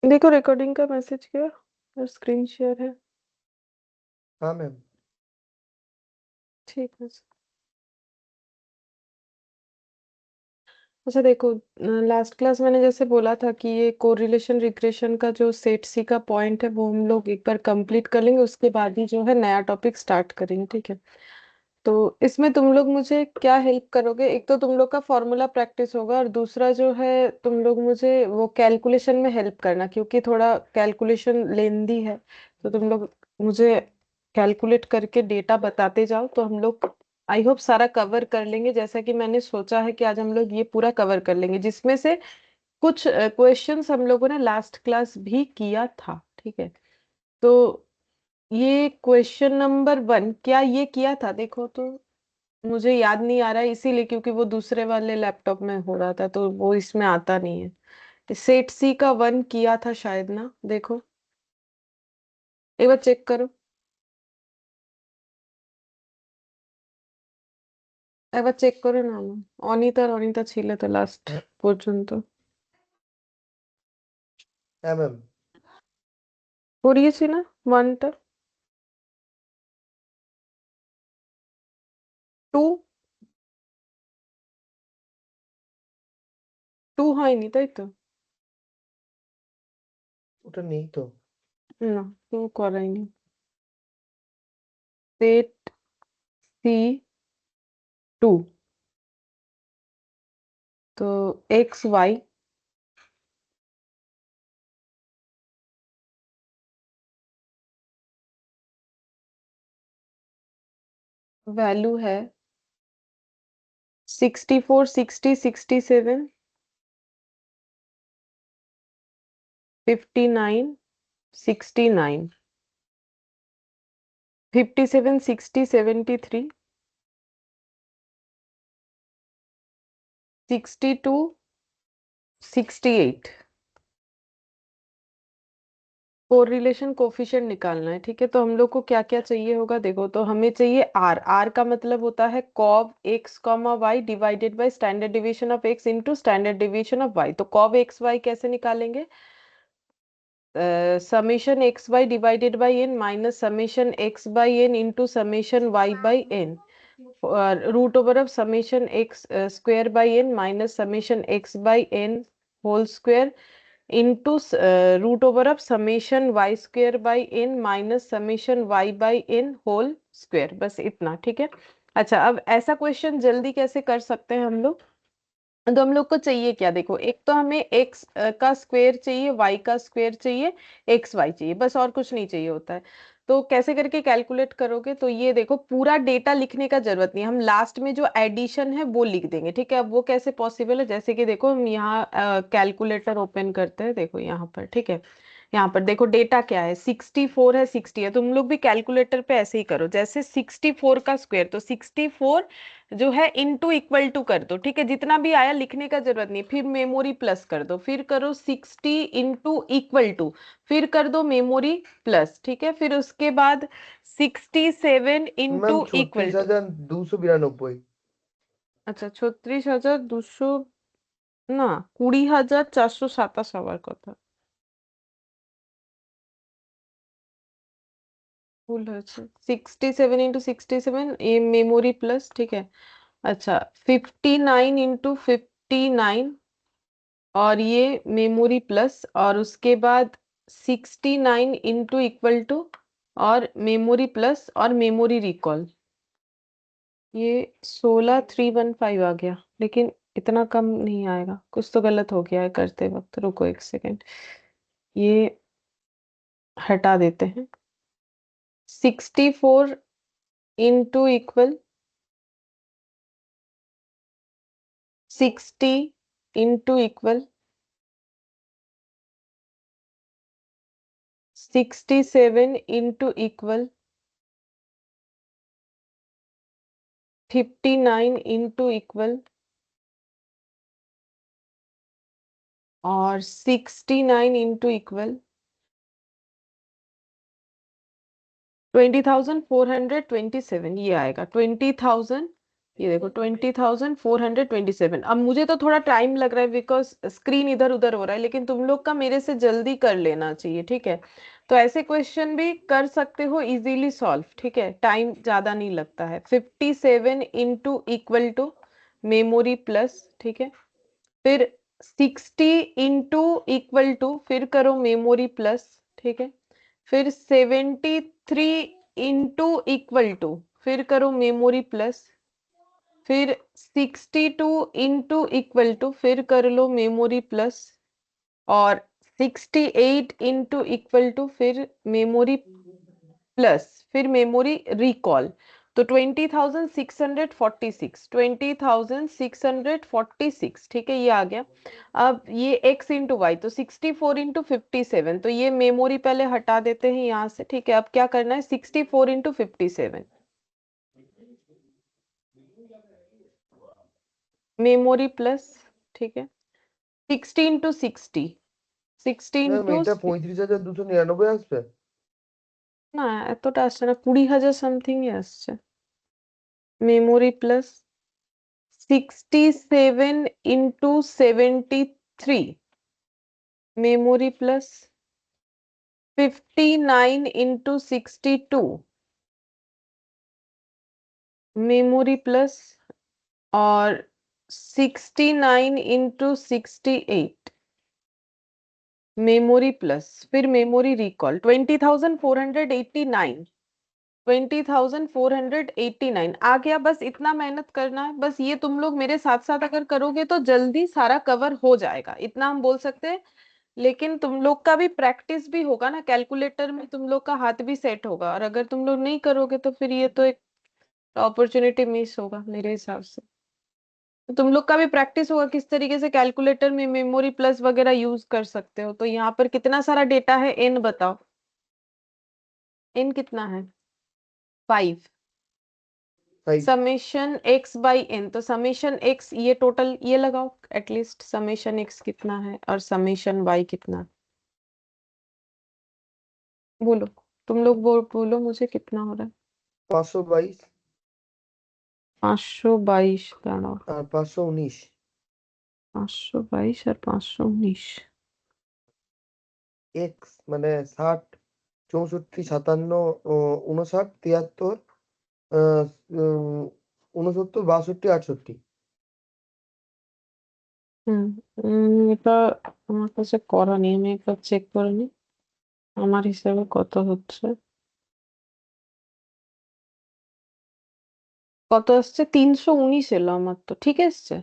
देखो रिकॉर्डिंग का मैसेज किया और स्क्रीन शेयर है। हाँ मैम। ठीक है। अच्छा देखो, लास्ट क्लास मैंने जैसे बोला था कि ये कोरिलेशन रिग्रेशन का जो सेट सी का पॉइंट है वो हम लोग एक बार कंप्लीट कर लेंगे, उसके बाद ही जो है नया टॉपिक स्टार्ट करेंगे। ठीक है। तो इसमें तुम लोग मुझे क्या हेल्प करोगे? एक तो तुम लोग का फॉर्मूला प्रैक्टिस होगा और दूसरा जो है तुम लोग मुझे वो कैलकुलेशन में हेल्प करना, क्योंकि थोड़ा कैलकुलेशन लेंदी है। तो तुम लोग मुझे कैलकुलेट करके डेटा बताते जाओ, तो हम लोग आई होप सारा कवर कर लेंगे। जैसा कि मैंने सोचा है कि आज हम लोग ये पूरा कवर कर लेंगे, जिसमें से कुछ क्वेश्चंस हम लोगों ने लास्ट क्लास भी किया था। ठीक है। तो ये क्वेश्चन नंबर 1 क्या ये किया था? देखो तो मुझे याद नहीं आ रहा है, इसीलिए क्योंकि वो दूसरे वाले लैपटॉप में हो रहा था तो वो इसमें आता नहीं है। सेट सी का 1 किया था शायद ना। देखो एक बार चेक करो, एक बार चेक करो ना। অনিতা ছিলে তো লাস্ট পর্যন্ত হ্যাঁ ম্যাম। পড়িয়েছি না 1টা? 2 2 হয়নি তাই তো? ওটা নেই তো। না, 2 করাইনি। সেট সি 2, তো एक्स वाई वैल्यू है 64, 60, 67, 59, 69, 57, 60, 73, 62, 68। कोरिलेशन कोफिशिएंट निकालना है। ठीक है। तो हम लोग को क्या क्या चाहिए होगा? देखो तो हमें चाहिए आर। आर का मतलब होता है cov x comma Y divided by standard division of X into standard division of Y. तो कॉब एक्स वाई कैसे निकालेंगे? Summation x Y divided by N minus summation x by N into summation Y by N, root over of summation X square by N minus summation x by N whole square into root over of summation Y square by N minus summation Y by N whole square. बस इतना। ठीक है। अच्छा, अब ऐसा question जल्दी कैसे कर सकते हैं हम लोग? तो हम लोग को चाहिए क्या? देखो, एक तो हमें x का स्क्वायर चाहिए, y का स्क्वायर चाहिए, एक्स वाई चाहिए, बस और कुछ नहीं चाहिए होता है। तो कैसे करके कैलकुलेट करोगे? तो ये देखो, पूरा डेटा लिखने का जरूरत नहीं, हम लास्ट में जो एडिशन है वो लिख देंगे। ठीक है। अब वो कैसे पॉसिबल है? जैसे कि देखो हम यहाँ कैलकुलेटर ओपन करते हैं। देखो यहाँ पर। ठीक है। यहाँ पर देखो डेटा क्या है, 64 है, 60 है। तुम लोग भी कैलकुलेटर पे ऐसे ही करो, जैसे 64 का स्क्वायर, तो 64 जो है इनटू इक्वल टू कर दो। ठीक है। जितना भी आया लिखने का जरूरत नहीं, फिर मेमोरी प्लस कर दो, फिर करो 60 इंटू इक्वल टू, फिर कर दो मेमोरी प्लस। ठीक है। फिर उसके बाद 67 ম্যাম इंटू इक्वल ছত্রিশ टू। হাজার দুশো বিরানব্বই আচ্ছা, 36,200 না, 20,427 হওয়ার কথা। ভুল হয়েছে। 67 इंटू 67 ये मेमोरी प्लस। ठीक है। अच्छा, 59 इंटू 59 और ये मेमोरी प्लस, और उसके बाद 69 इंटू इक्वल टू और मेमोरी प्लस और मेमोरी रिकॉल। ये 16,315 आ गया, लेकिन इतना कम नहीं आएगा, कुछ तो गलत हो गया है करते वक्त। रुको एक सेकेंड, ये हटा देते हैं। 64 into equal 60 into equal 67 into equal 59 into equal और 69 इंटू इक्वल 20,427। ये आएगा 20,000 ये देखो 20,427। अब मुझे तो थोड़ा टाइम लग रहा है बिकॉज स्क्रीन इधर उधर हो रहा है, लेकिन तुम लोग का मेरे से जल्दी कर लेना चाहिए, ठीक है। तो ऐसे क्वेश्चन भी कर सकते हो इजीली सॉल्व, ठीक है, टाइम ज्यादा नहीं लगता है। 57 into equal to memory plus, ठीक है। फिर 60 इंटू इक्वल टू, फिर करो मेमोरी प्लस, ठीक है। फिर 73 इंटू इक्वल टू, फिर करो मेमोरी प्लस। फिर 62 इंटू इक्वल टू, फिर कर लो मेमोरी प्लस। और 68 इंटू इक्वल टू, फिर मेमोरी प्लस, फिर मेमोरी रिकॉल। तो 20,646, 20,646, ठीक है, ये आ गया। अब ये x इंटू वाई, तो 64 इंटू 57, तो ये मेमोरी पहले हटा देते हैं यहाँ से, ठीक है। अब क्या करना है, 64 इंटू 57 मेमोरी प्लस, ठीक है। 60 इंटू 60, 60 ম্যাম इंटू এটা 35,299 আসবে। না, এতটা আসছে না, 20,000 সামথিং আসছে। Memory plus 67 into 73 memory plus 59 into 62 memory plus. और 69 इंटू 68 मेमोरी प्लस, फिर मेमोरी रिकॉल। 20,489, 20,489 आ गया। बस इतना मेहनत करना है, बस ये तुम लोग मेरे साथ साथ अगर करोगे तो जल्दी सारा कवर हो जाएगा, इतना हम बोल सकते हैं। लेकिन तुम लोग का भी प्रैक्टिस भी होगा ना, कैलकुलेटर में तुम लोग का हाथ भी सेट होगा, और अगर तुम लोग नहीं करोगे तो फिर ये तो एक अपॉर्चुनिटी मिस होगा मेरे हिसाब से। तो तुम लोग का भी प्रैक्टिस होगा किस तरीके से कैलकुलेटर में मेमोरी प्लस वगैरह यूज कर सकते हो। तो यहाँ पर कितना सारा डेटा है, एन बताओ, एन कितना है, 5। 5 समेशन एक्स बाई एन, तो समेशन एक्स ये टोटल ये लगाओ एटलीस्ट, समेशन एक्स कितना है और समेशन वाई कितना है। बोलो, तुम लोग बोलो मुझे कितना हो रहा है। 522 522, দাঁড়াও। আর 519। 522 আর 519। এক্স মানে 60 64 57 59 73 69 62 68। এটা আমার কাছে করা নেই, আমি একবার চেক করে নিই আমার হিসাবে কত হচ্ছে। কত আসছে, 319 এলো আমার, তো ঠিক এসছে।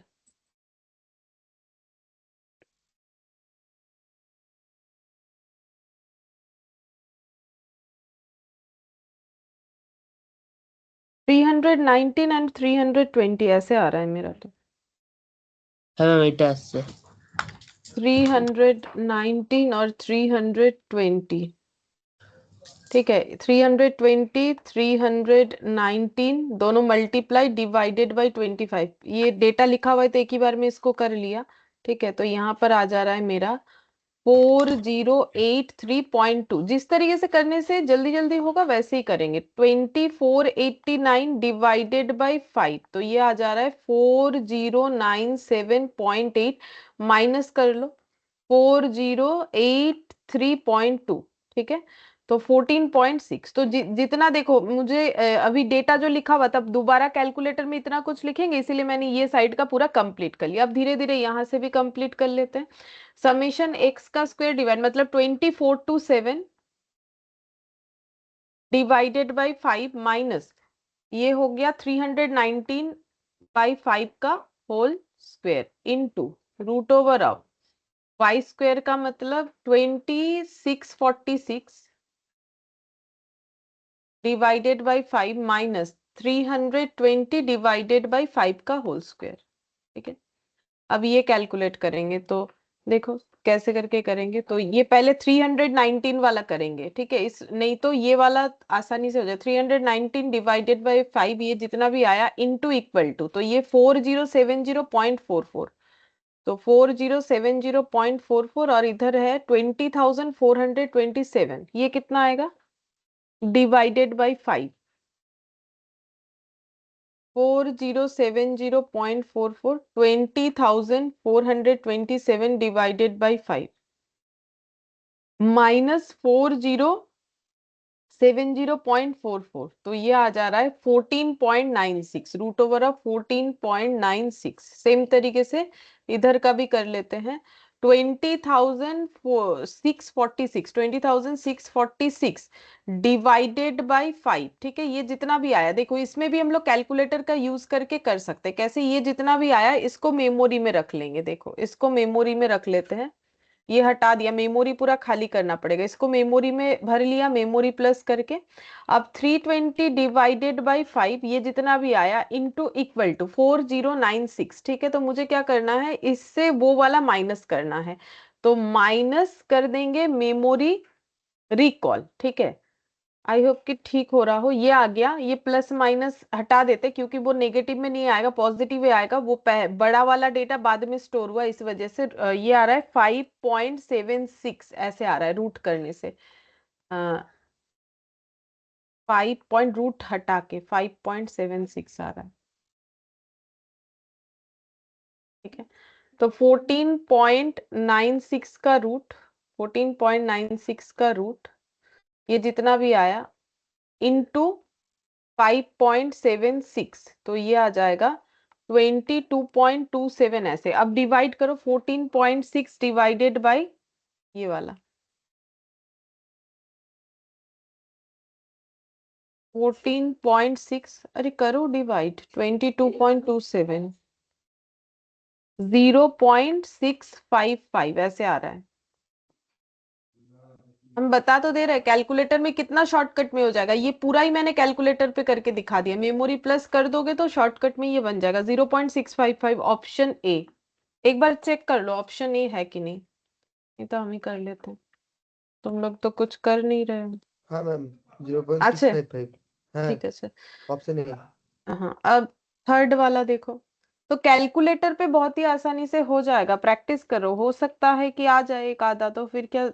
थ्री 319 एंड 320 ऐसे आ रहा है मेरा तो। হ্যাঁ ম্যাম এটা আসছে 319 और 320, ठीक है। 320 319 दोनों मल्टीप्लाई डिवाइडेड बाई 25, ये डेटा लिखा हुआ है तो एक ही बार में इसको कर लिया, ठीक है। तो यहाँ पर आ जा रहा है मेरा 4083.2। जिस तरीके से करने से जल्दी जल्दी होगा वैसे ही करेंगे। 2489 डिवाइडेड बाई 5, तो ये आ जा रहा है 4097.8, माइनस कर लो 4083.2, ठीक है। तो 14.6, तो जितना देखो मुझे अभी डेटा जो लिखा हुआ तब दोबारा कैलकुलेटर में इतना कुछ लिखेंगे, इसीलिए मैंने ये साइड का पूरा कंप्लीट कर लिया। अब धीरे धीरे यहाँ से भी कंप्लीट कर लेते हैं। समेशन एक्स का स्क्वायर डिवाइड मतलब 24/7 डिवाइडेड बाई 5 माइनस ये हो गया 319/5 का whole square into root over of Y square का मतलब 2646 divided by 5 minus 320 divided by 5 का होल स्क्वायर, ठीक है। अब ये कैलकुलेट करेंगे तो देखो कैसे करके करेंगे। तो ये पहले 319 वाला करेंगे, ठीक है, इस नहीं तो ये वाला आसानी से हो जाए। 319 डिवाइडेड बाई 5 ये जितना भी आया इनटू इक्वल टू, तो ये 4070.44, तो 4070.44 और इधर है 20,427, ये कितना आएगा divided by 5। 4070.44, 20,427 divided by 5 minus 4070.44, तो ये आ जा रहा है 14.96, रूट ओवर ऑफ 14.96। सेम तरीके से इधर का भी कर लेते हैं। 20,646 डिवाइडेड बाई 5, ठीक है। ये जितना भी आया, देखो इसमें भी हम लोग कैलकुलेटर का यूज करके कर सकते हैं। कैसे? ये जितना भी आया इसको मेमोरी में रख लेंगे। देखो इसको मेमोरी में रख लेते हैं। ये हटा दिया, मेमोरी पूरा खाली करना पड़ेगा। इसको मेमोरी में भर लिया, मेमोरी प्लस करके। अब 320 डिवाइडेड बाई 5, ये जितना भी आया इनटू इक्वल टू 4096, ठीक है। तो मुझे क्या करना है, इससे वो वाला माइनस करना है, तो माइनस कर देंगे मेमोरी रिकॉल, ठीक है। आई होप कि ठीक हो रहा हो। ये आ गया, ये प्लस माइनस हटा देते क्योंकि वो नेगेटिव में नहीं आएगा, पॉजिटिव में आएगा। वो बड़ा वाला डेटा बाद में स्टोर हुआ, इस वजह से ये आ रहा है 5.76, ऐसे आ रहा है रूट करने से। 5 पॉइंट रूट हटा के 5.76 आ रहा है, ठीक है। तो 14.96 का रूट, 14.96 का रूट, ये जितना भी आया इनटू 5.76, तो ये आ जाएगा 22.27। ऐसे अब डिवाइड करो, 14.6 डिवाइडेड बाई ये वाला 14.6, अरे करो डिवाइड, 22.27 0.655 ऐसे आ रहा है। हम बता तो दे रहे हैं, कैलकुलेटर में कितना शॉर्टकट में हो जाएगा। ये पूरा ही मैंने कैलकुलेटर पे करके दिखा दिया। मेमोरी प्लस कर दोगे तो शॉर्टकट में ये बन जाएगा 0.655, ऑप्शन ए। एक बार चेक कर लो ऑप्शन ए है कि नहीं, नहीं तो हम ही कर लेते हैं। तुम लोग तो कुछ कर नहीं रहे हो। हाँ मैम, अच्छा 0.655 है ठीक है सर। Option A. हाँ, अब थर्ड वाला देखो। तो कैलकुलेटर पे बहुत ही आसानी से हो जाएगा, प्रैक्टिस करो। हो सकता है कि आ जाए एक आधा, तो फिर क्या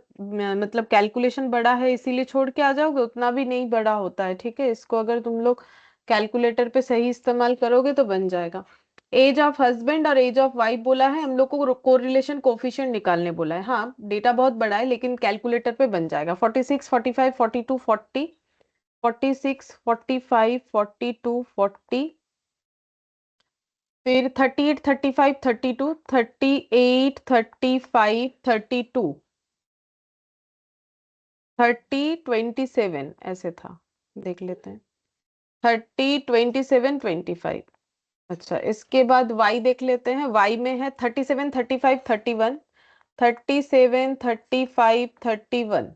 मतलब कैलकुलेशन बड़ा है इसीलिए छोड़ के आ जाओगे, उतना भी नहीं बड़ा होता है, ठीक है। इसको अगर तुम लोग कैलकुलेटर पे सही इस्तेमाल करोगे तो बन जाएगा। एज ऑफ हस्बैंड और एज ऑफ वाइफ बोला है हम लोग को, कोरिलेशन कोफिशिएंट निकालने बोला है। हाँ डेटा बहुत बड़ा है लेकिन कैलकुलेटर पे बन जाएगा। 46, 45, 42, 40, 46, 45, 42, 40, फिर 38, 35, 32, 38, 35, 32, 30, 27 ऐसे था, देख लेते हैं। 30, 27, 25। अच्छा इसके बाद y देख लेते हैं। y में है 37, 35, 31, 37, 35, 31,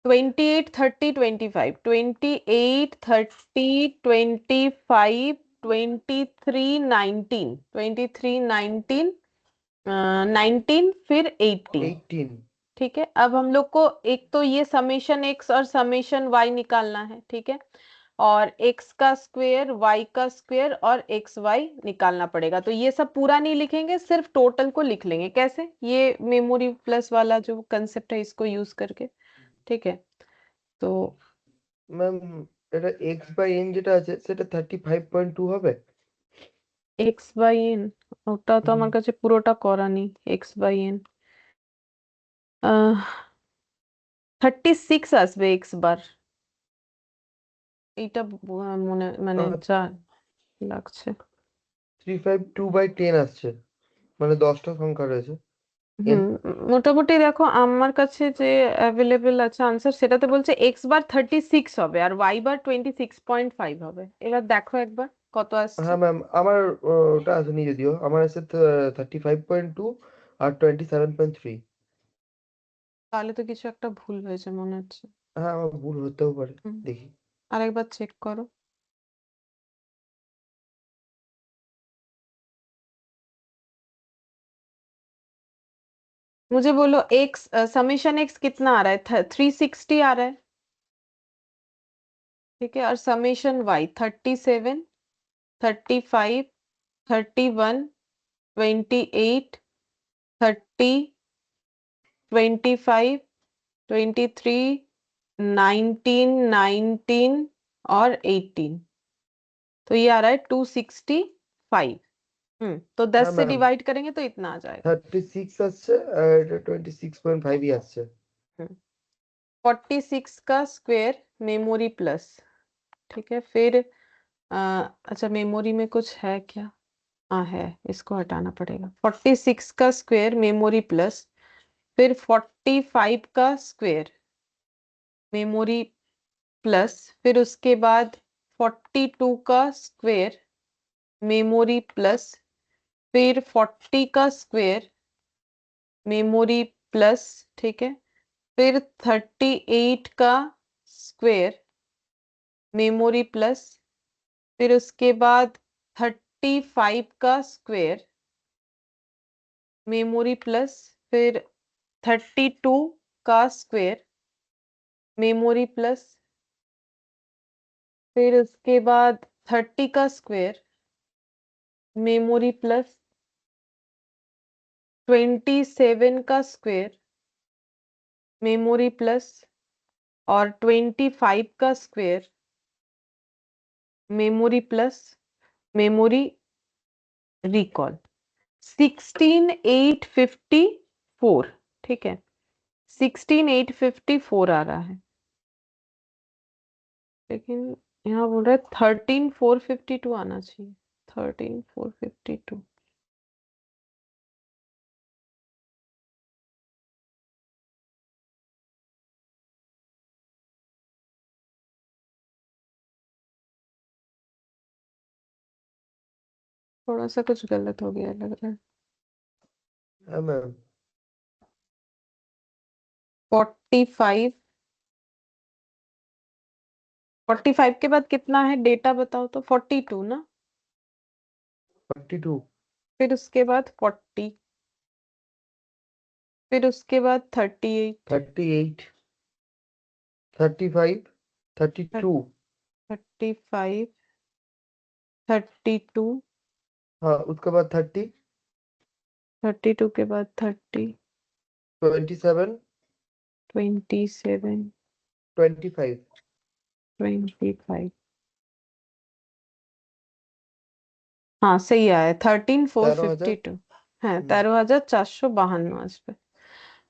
28, 30, 25, 28, 30, 25, 23, 19, 23, 19, 19, फिर 18, 18। ठीक है। अब हम लोग को एक तो ये समेशन x और समेशन y निकालना है, ठीक है। और x का स्क्वायर, y का स्क्वायर और एक्स वाई निकालना पड़ेगा। तो ये सब पूरा नहीं लिखेंगे, सिर्फ टोटल को लिख लेंगे। कैसे? ये मेमोरी प्लस वाला जो कंसेप्ट है इसको यूज करके, ठीक है। তো ম্যাম, এটা এক্স বাই এন যেটা আছে সেটা 35.2 হবে। এক্স বাই এন, ওটা তো হুম। আমার কাছে পুরোটা করা নেই। এক্স বাই এন 36 আসবে এক্স বার, এইটা মনে মানে যা লাগছে। 352/10 আসছে, মানে 10টা সংখ্যা রয়েছে। এন। হুম, মোটামুটি দেখো আমার কাছে যে অ্যাভেলেবেল আছে আনসার, সেটাতে বলছে এক্স বার 36 হবে আর ওয়াই বার 26.5 হবে। এবার দেখো একবার কত আসছে। হ্যাঁ ম্যাম, আমার ওটা আসেনি, যদিও আমার আছে 35.2 আর 27.3। তাহলে তো কিছু একটা ভুল হয়েছে মনে হচ্ছে। হ্যাঁ, আমার ভুল হতেও পারে, হুম, দেখি। আরেকবার চেক করো। मुझे बोलो एक्स, समेशन एक्स कितना आ रहा है? 360 आ रहा है, ठीक है। और समेशन वाई 37, 35, 31, 28, 30, 25, 23, 19, 19 और 18। तो ये आ रहा है 265। तो 10 हाँ से मैम, डिवाइड करेंगे तो इतना आ जाएगा। 36 আসছে আর এটা 26.5 আসছে। 46 का स्क्वायर मेमोरी प्लस, ठीक है। फिर अच्छा मेमोरी में कुछ है क्या? हाँ है, इसको हटाना पड़ेगा। 46 का स्क्वायर मेमोरी प्लस, फिर 45 का स्क्वायर मेमोरी प्लस, फिर उसके बाद 42 का स्क्वायर मेमोरी प्लस, फिर 40 का स्क्वायर मेमोरी प्लस, ठीक है। फिर 38 का स्क्वायर मेमोरी प्लस, फिर उसके बाद 35 का स्क्वायर मेमोरी प्लस, फिर 32 का स्क्वायर मेमोरी प्लस, फिर उसके बाद 30 का स्क्वायर मेमोरी प्लस, 27 का स्क्वायर मेमोरी प्लस, और 25 का square memory plus memory recall. 16854, ठीक है। 16854 आ रहा है, लेकिन यहाँ बोल रहा है 13452 आना चाहिए। 13452। थोड़ा सा कुछ गलत हो गया लग रहा है। हाँ मैम, 45, 45 के बाद कितना है डेटा बताओ तो? 42 ना। 42, फिर उसके बाद 40, फिर उसके बाद 38, 38, 35, 32। 35, 32, हाँ, उसके बाद 30, 32 के बाद 30, 27, 27, 25। 25। हाँ सही आया, 13452 13,000। है। 13,452 आज पे।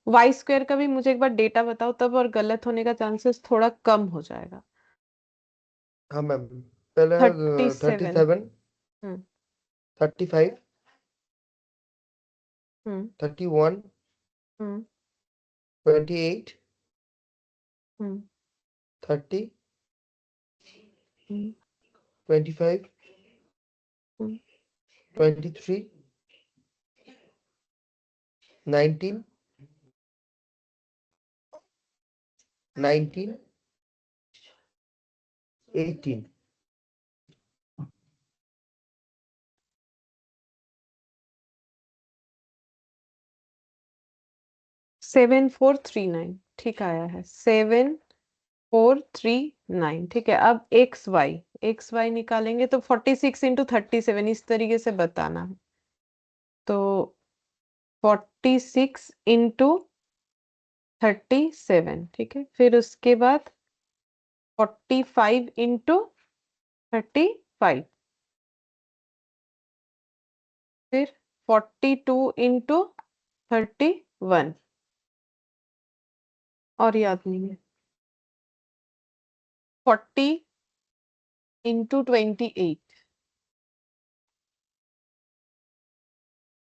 वाई स्क्वायर का भी मुझे एक बार डेटा बताओ तब, और गलत होने का चांसेस थोड़ा कम हो जाएगा। हाँ मैम, पहले है 37। 37, हम्म 35, हम्म 31, हम्म 28, हम्म 30, हम्म 25, हम्म 23, 19, 19, 18। 7439, ठीक आया है। 7439, ठीक है। अब एक्स वाई निकालेंगे तो 46 इंटू 37 इस तरीके से बताना है। तो 46 इंटू 37, ठीक है। फिर उसके बाद 45 इंटू 35, फिर 42 इंटू 31, और याद नहीं है। 40 into 28,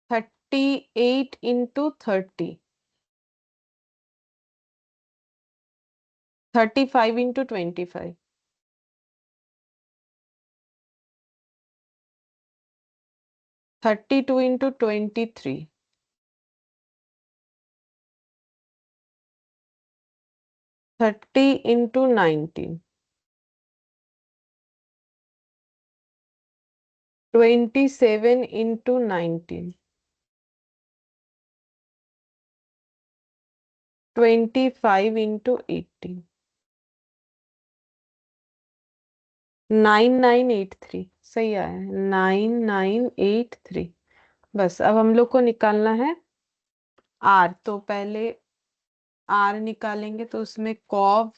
38 into 30, 35 into 25, 32 into 23, 30 into 19, 27 into 19, 25 into 18, 9983 सही आया है। 9983। बस अब हम लोग को निकालना है आर। तो पहले आर निकालेंगे, तो उसमें cov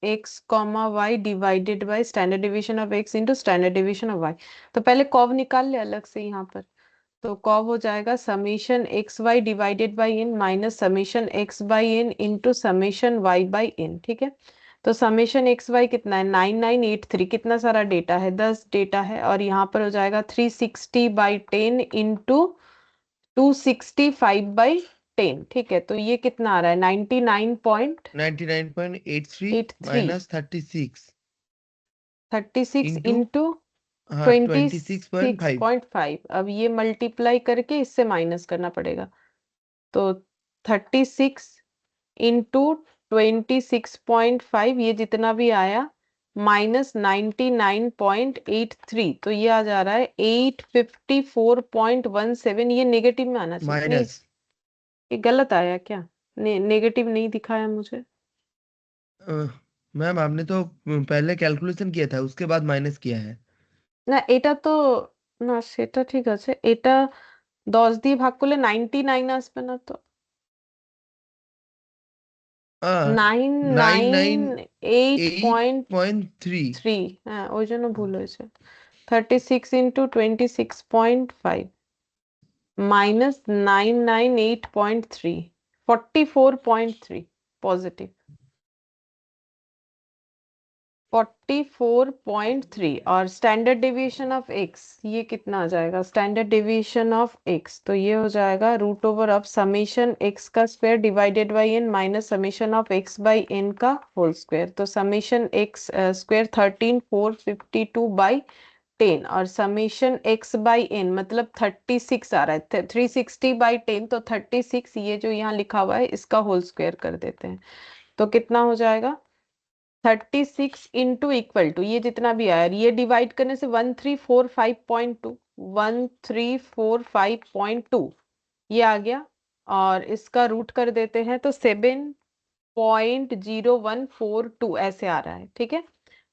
x comma Y divided by standard division of x into standard division of Y. तो पहले कॉव निकाल ले अलग से यहाँ पर। तो कॉव हो जाएगा summation X Y divided by N minus summation X by N into summation Y by N. ठीक है, तो समीशन एक्स वाई कितना है 9983, कितना सारा डेटा है 10 डेटा है, और यहाँ पर हो जाएगा 360/10 इंटू 265/10। ठीक है, तो ये कितना आ रहा है 99.83 99.83 माइनस 36 36 इंटू इंटू हाँ 26.5 26.5। अब ये मल्टीप्लाई करके इससे माइनस करना पड़ेगा। तो 36 इंटू 26.5, ये जितना भी आया माइनस 99.83, तो ये आ जा रहा है 854.17। ये नेगेटिव में आना चाहिए, नहीं माइनस। ये गलत आया क्या? नेगेटिव नहीं दिखाया मुझे। मैम आपने तो पहले कैलकुलेशन किया था उसके बाद माइनस किया है। না এটা তো, না সেটা ঠিক আছে, এটা 10 দিয়ে ভাগ করলে 99 আসবে না তো? 998.3 998.3, হ্যাঁ ওই জন্য ভুল হয়েছে। 36 ইন্টু 26.5 মাইনাস 998.3, 44.3 পজিটিভ, 44.3। और स्टैंडर्ड डेविएशन ऑफ एक्स ये कितना आ जाएगा? स्टैंडर्ड डेविएशन ऑफ एक्स तो ये हो जाएगा root over of summation x का square divided by N minus summation of X by N का होल स्क्वायर। तो समेशन एक्स स्क्वायर 13452/10 और समेशन एक्स बाई एन मतलब 36 आ रहा है 360/10, तो 36 ये जो यहाँ लिखा हुआ है इसका होल स्क्वायर कर देते हैं। तो कितना हो जाएगा 36 इंटू इक्वल टू ये जितना भी आया, ये डिवाइड करने से 1345.2, 1345.2 ये आ गया, और इसका रूट कर देते हैं तो 7.0142 ऐसे आ रहा है। ठीक है,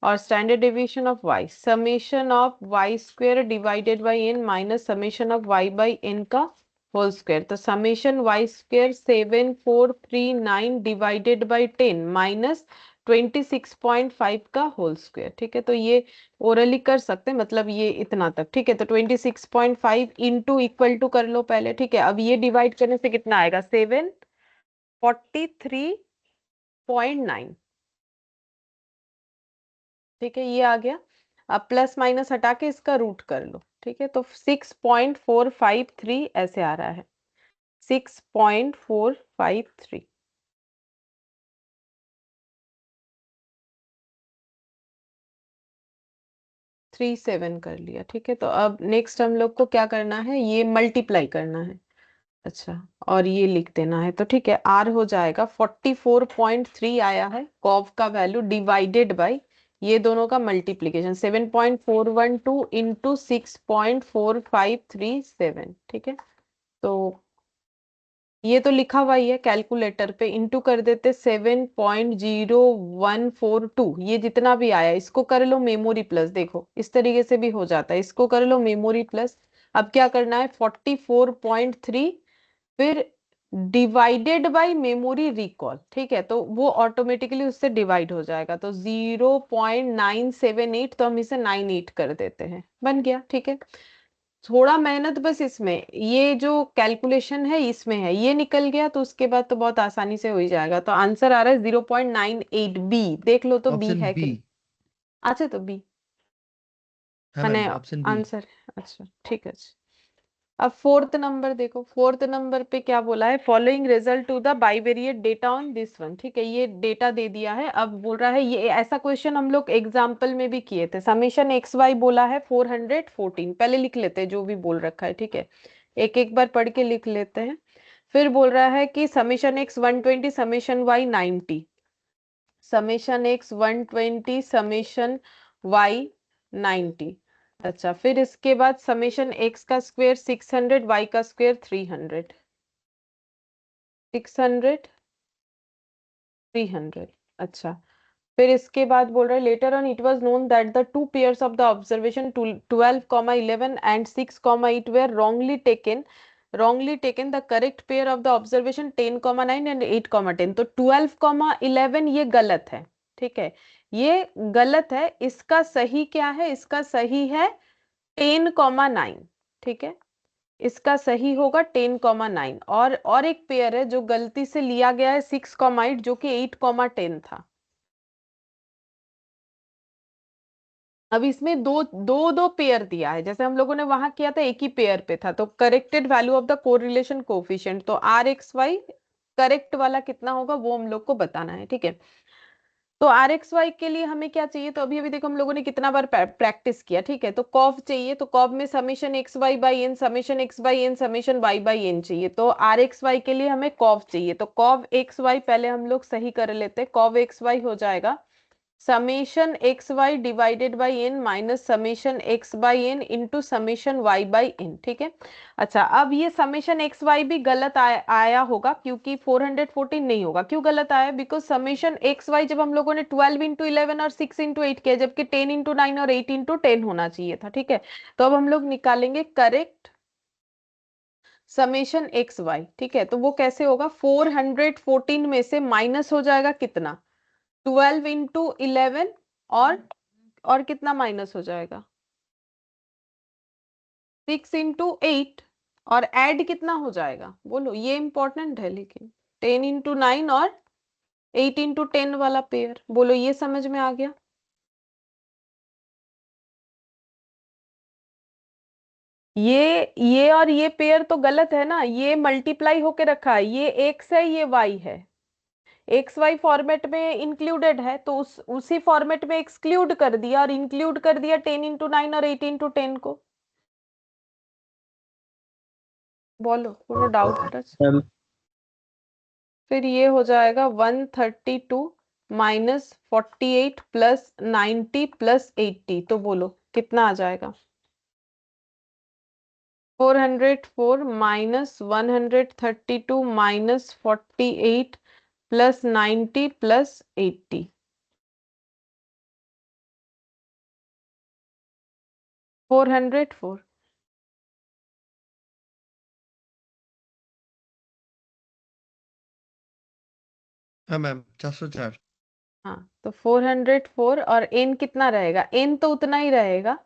और standard deviation of Y summation of Y square divided by N minus summation of Y by N का होल स्क्वायर। तो summation Y square 7439 divided by 10 minus 26.5 का होल स्क्वायर। ठीक है, तो ये ओरली कर सकते हैं, मतलब ये इतना तक। ठीक है, तो 26.5 इंटू इक्वल टू कर लो पहले। ठीक है, अब ये डिवाइड करने से कितना आएगा 743.9। ठीक है, ये आ गया। अब प्लस माइनस हटा के इसका रूट कर लो। ठीक है, तो 6.453 ऐसे आ रहा है 6.453। 37 कर लिया। ठीक है, तो अब नेक्स्ट हम लोग को क्या करना है, ये मल्टीप्लाई करना है। अच्छा, और ये लिख देना है। तो ठीक है, आर हो जाएगा 44.3 आया है कॉव का वैल्यू डिवाइडेड बाई ये दोनों का मल्टीप्लीकेशन 7.412 इंटू 6.4537। ठीक है, तो ये तो लिखा हुआ ही है कैलकुलेटर पे, इंटू कर देते 7.0142, ये जितना भी आया इसको कर लो मेमोरी प्लस। देखो इस तरीके से भी हो जाता है, इसको कर लो मेमोरी प्लस। अब क्या करना है 44.3 फिर डिवाइडेड बाय मेमोरी रिकॉल। ठीक है, तो वो ऑटोमेटिकली उससे डिवाइड हो जाएगा, तो 0.978, तो हम इसे 98 कर देते हैं, बन गया। ठीक है, थोड़ा मेहनत बस इसमें, ये जो कैलकुलेशन है इसमें है, ये निकल गया तो उसके बाद तो बहुत आसानी से हो ही जाएगा। तो आंसर आ रहा है 0.98 बी, देख लो तो बी ऑप्शन है बी। कि अच्छा, तो बी हाँ मैंने मैम ऑप्शन बी। आंसर। अच्छा ठीक है। अब फोर्थ नंबर देखो, फोर्थ नंबर पे क्या बोला है, following result to the bivariate data on this one. ठीक है, ये डेटा दे दिया है। अब बोल रहा है, ये ऐसा क्वेश्चन हम लोग एग्जाम्पल में भी किए थे। समेशन एक्स वाई बोला है 414, पहले लिख लेते हैं जो भी बोल रखा है। ठीक है, एक एक बार पढ़ के लिख लेते हैं। फिर बोल रहा है कि summation x 120 summation y 90, summation x 120 summation y 90। अच्छा, फिर इसके बाद समेशन एक्स का स्क्वायर 600 वाई का स्क्वायर 300, 600 300। अच्छा, फिर इसके बाद बोल रहा है later on it was known that the two pairs of the observation 12, 11 and 6, 8 were wrongly taken the correct pair of the observation 10, 9 and 8, 10। तो 12, 11 ये गलत है, ठीक है, ये गलत है। इसका सही क्या है? इसका सही है 10,9। ठीक है, इसका सही होगा 10,9। और एक पेयर है जो गलती से लिया गया है 6,8, जो कि 8,10 था। अब इसमें दो दो दो पेयर दिया है, जैसे हम लोगों ने वहां किया था एक ही पेयर पे था, तो corrected value of the correlation coefficient, तो आर एक्स वाई करेक्ट वाला कितना होगा वो हम लोग को बताना है। ठीक है, तो आर एक्स वाई के लिए हमें क्या चाहिए? तो अभी अभी देखो हम लोगों ने कितना बार प्रैक्टिस किया। ठीक है, तो कॉव चाहिए, तो कॉव में summation x y by n, summation x by n, summation Y by n चाहिए। तो आर एक्स वाई के लिए हमें कॉव चाहिए, तो कॉव एक्स वाई पहले हम लोग सही कर लेते हैं। कॉव एक्स वाई हो जाएगा summation x Y divided by N minus summation x by N into summation Y by N. ठीक है, अच्छा अब ये समेशन एक्स वाई भी गलत आया होगा, क्योंकि 414 नहीं होगा। क्यों गलत आया? बिकॉज समेशन एक्स वाई जब हम लोगों ने 12 इंटू 11 और 6 इंटू 8 किया, जबकि 10 इंटू 9 और 8 इंटू 10 होना चाहिए था। ठीक है, तो अब हम लोग निकालेंगे करेक्ट समेशन एक्स वाई। ठीक है, तो वो कैसे होगा? 414 में से माइनस हो जाएगा कितना? 12 इंटू 11 और कितना माइनस हो जाएगा? 6 इंटू 8 और ऐड कितना हो जाएगा? बोलो, ये इंपॉर्टेंट है। लेकिन 10 इंटू 9 और 8 इंटू 10 वाला पेयर, बोलो ये समझ में आ गया? ये और ये पेयर तो गलत है ना, ये मल्टीप्लाई होके रखा है, ये एक्स है ये वाई है। एक्स वाई फॉर्मेट में इंक्लूडेड है, तो उसी फॉर्मेट में एक्सक्लूड कर दिया, और इंक्लूड कर दिया 10 इंटू 9 और 8 इंटू 10 को। बोलो, कोनो डाउट? मैम फिर ये हो जाएगा 132 माइनस 48 प्लस 90 प्लस 80, तो बोलो कितना आ जाएगा? 404 माइनस 132 माइनस 48 प्लस 90 प्लस 80। 404। हाँ मैम 404। हाँ, तो 404 और एन कितना रहेगा? एन तो उतना ही रहेगा,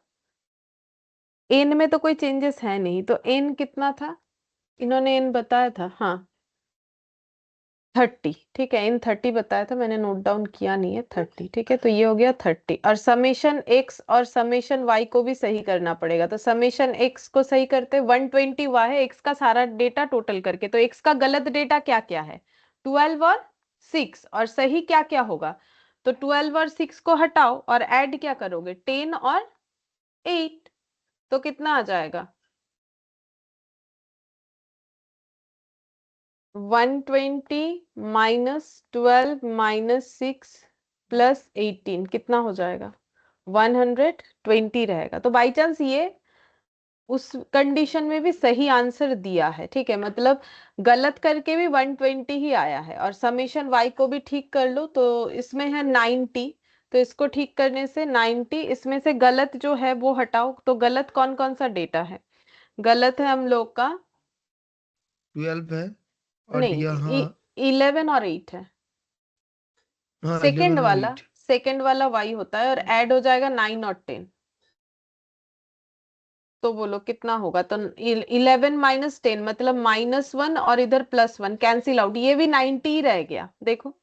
एन में तो कोई चेंजेस है नहीं, तो एन कितना था? इन्होंने एन बताया था, हाँ 30। ठीक है, इन 30 बताया था, मैंने नोट डाउन किया नहीं है। 30, ठीक है, तो ये हो गया 30। और समेशन एक्स और समेशन वाई को भी सही करना पड़ेगा, तो समेशन एक्स को सही करते 120 हुआ है एक्स का सारा डेटा टोटल करके, तो एक्स का गलत डेटा क्या क्या है? 12 और 6, और सही क्या क्या होगा? तो 12 और 6 को हटाओ और ऐड क्या करोगे? 10 और 8, तो कितना आ जाएगा? 120 माइनस 12 माइनस 6 प्लस 18 कितना हो जाएगा? 120 रहेगा। तो बाई चांस ये उस कंडीशन में भी सही आंसर दिया है। ठीक है, मतलब गलत करके भी 120 ही आया है। और समेशन वाई को भी ठीक कर लो, तो इसमें है 90, तो इसको ठीक करने से 90, इसमें से गलत जो है वो हटाओ, तो गलत कौन कौन सा डेटा है? गलत है हम लोग का 12 है और नहीं, यहाँ 11 और 8 है। हाँ सेकंड 11 और वाला 8। सेकंड वाला वाई होता है, और ऐड हो जाएगा 9 और 10, तो बोलो कितना होगा? तो 11 माइनस 10 मतलब -1, और इधर +1 कैंसिल आउट, ये भी 90 ही रह गया। देखो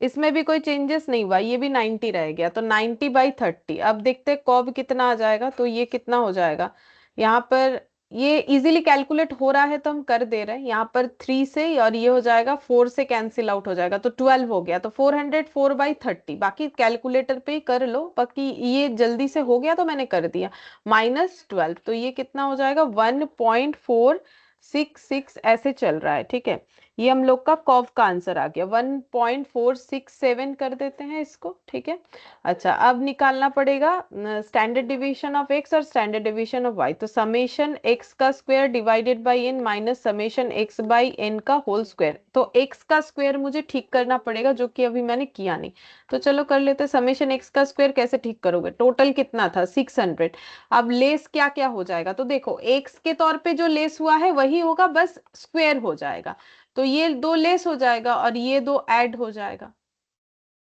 इसमें भी कोई चेंजेस नहीं हुआ, ये भी 90 रह गया, तो 90/30। अब देखते हैं कॉब कितना आ जाएगा, तो ये कितना हो जाएगा? यहाँ पर ये इजीली कैलकुलेट हो रहा है तो हम कर दे रहे हैं। यहाँ पर 3 से, और ये हो जाएगा 4 से कैंसिल आउट हो जाएगा, तो 12 हो गया, तो 404/30। बाकी कैलकुलेटर पे ही कर लो, बाकी ये जल्दी से हो गया तो मैंने कर दिया। -12, तो ये कितना हो जाएगा? 1.466 ऐसे चल रहा है। ठीक है, ये हम लोग का कॉव का आंसर आ गया। 1.467 कर देते हैं इसको। ठीक है, अच्छा अब निकालना पड़ेगा स्टैंडर्ड डिवीजन ऑफ एक्स और स्टैंडर्ड डिवीजन ऑफ वाई। तो समेशन एक्स का square divided by N minus summation x by N का होल स्क्वायर। तो एक्स का स्क्वायर मुझे ठीक करना पड़ेगा, जो कि अभी मैंने किया नहीं, तो चलो कर लेते हैं। समेशन एक्स का स्क्वायर कैसे ठीक करोगे? टोटल कितना था? 600। अब लेस क्या क्या हो जाएगा? तो देखो एक्स के तौर पे जो लेस हुआ है वही होगा, बस स्क्वायर हो जाएगा, तो ये दो लेस हो जाएगा और ये दो ऐड हो जाएगा।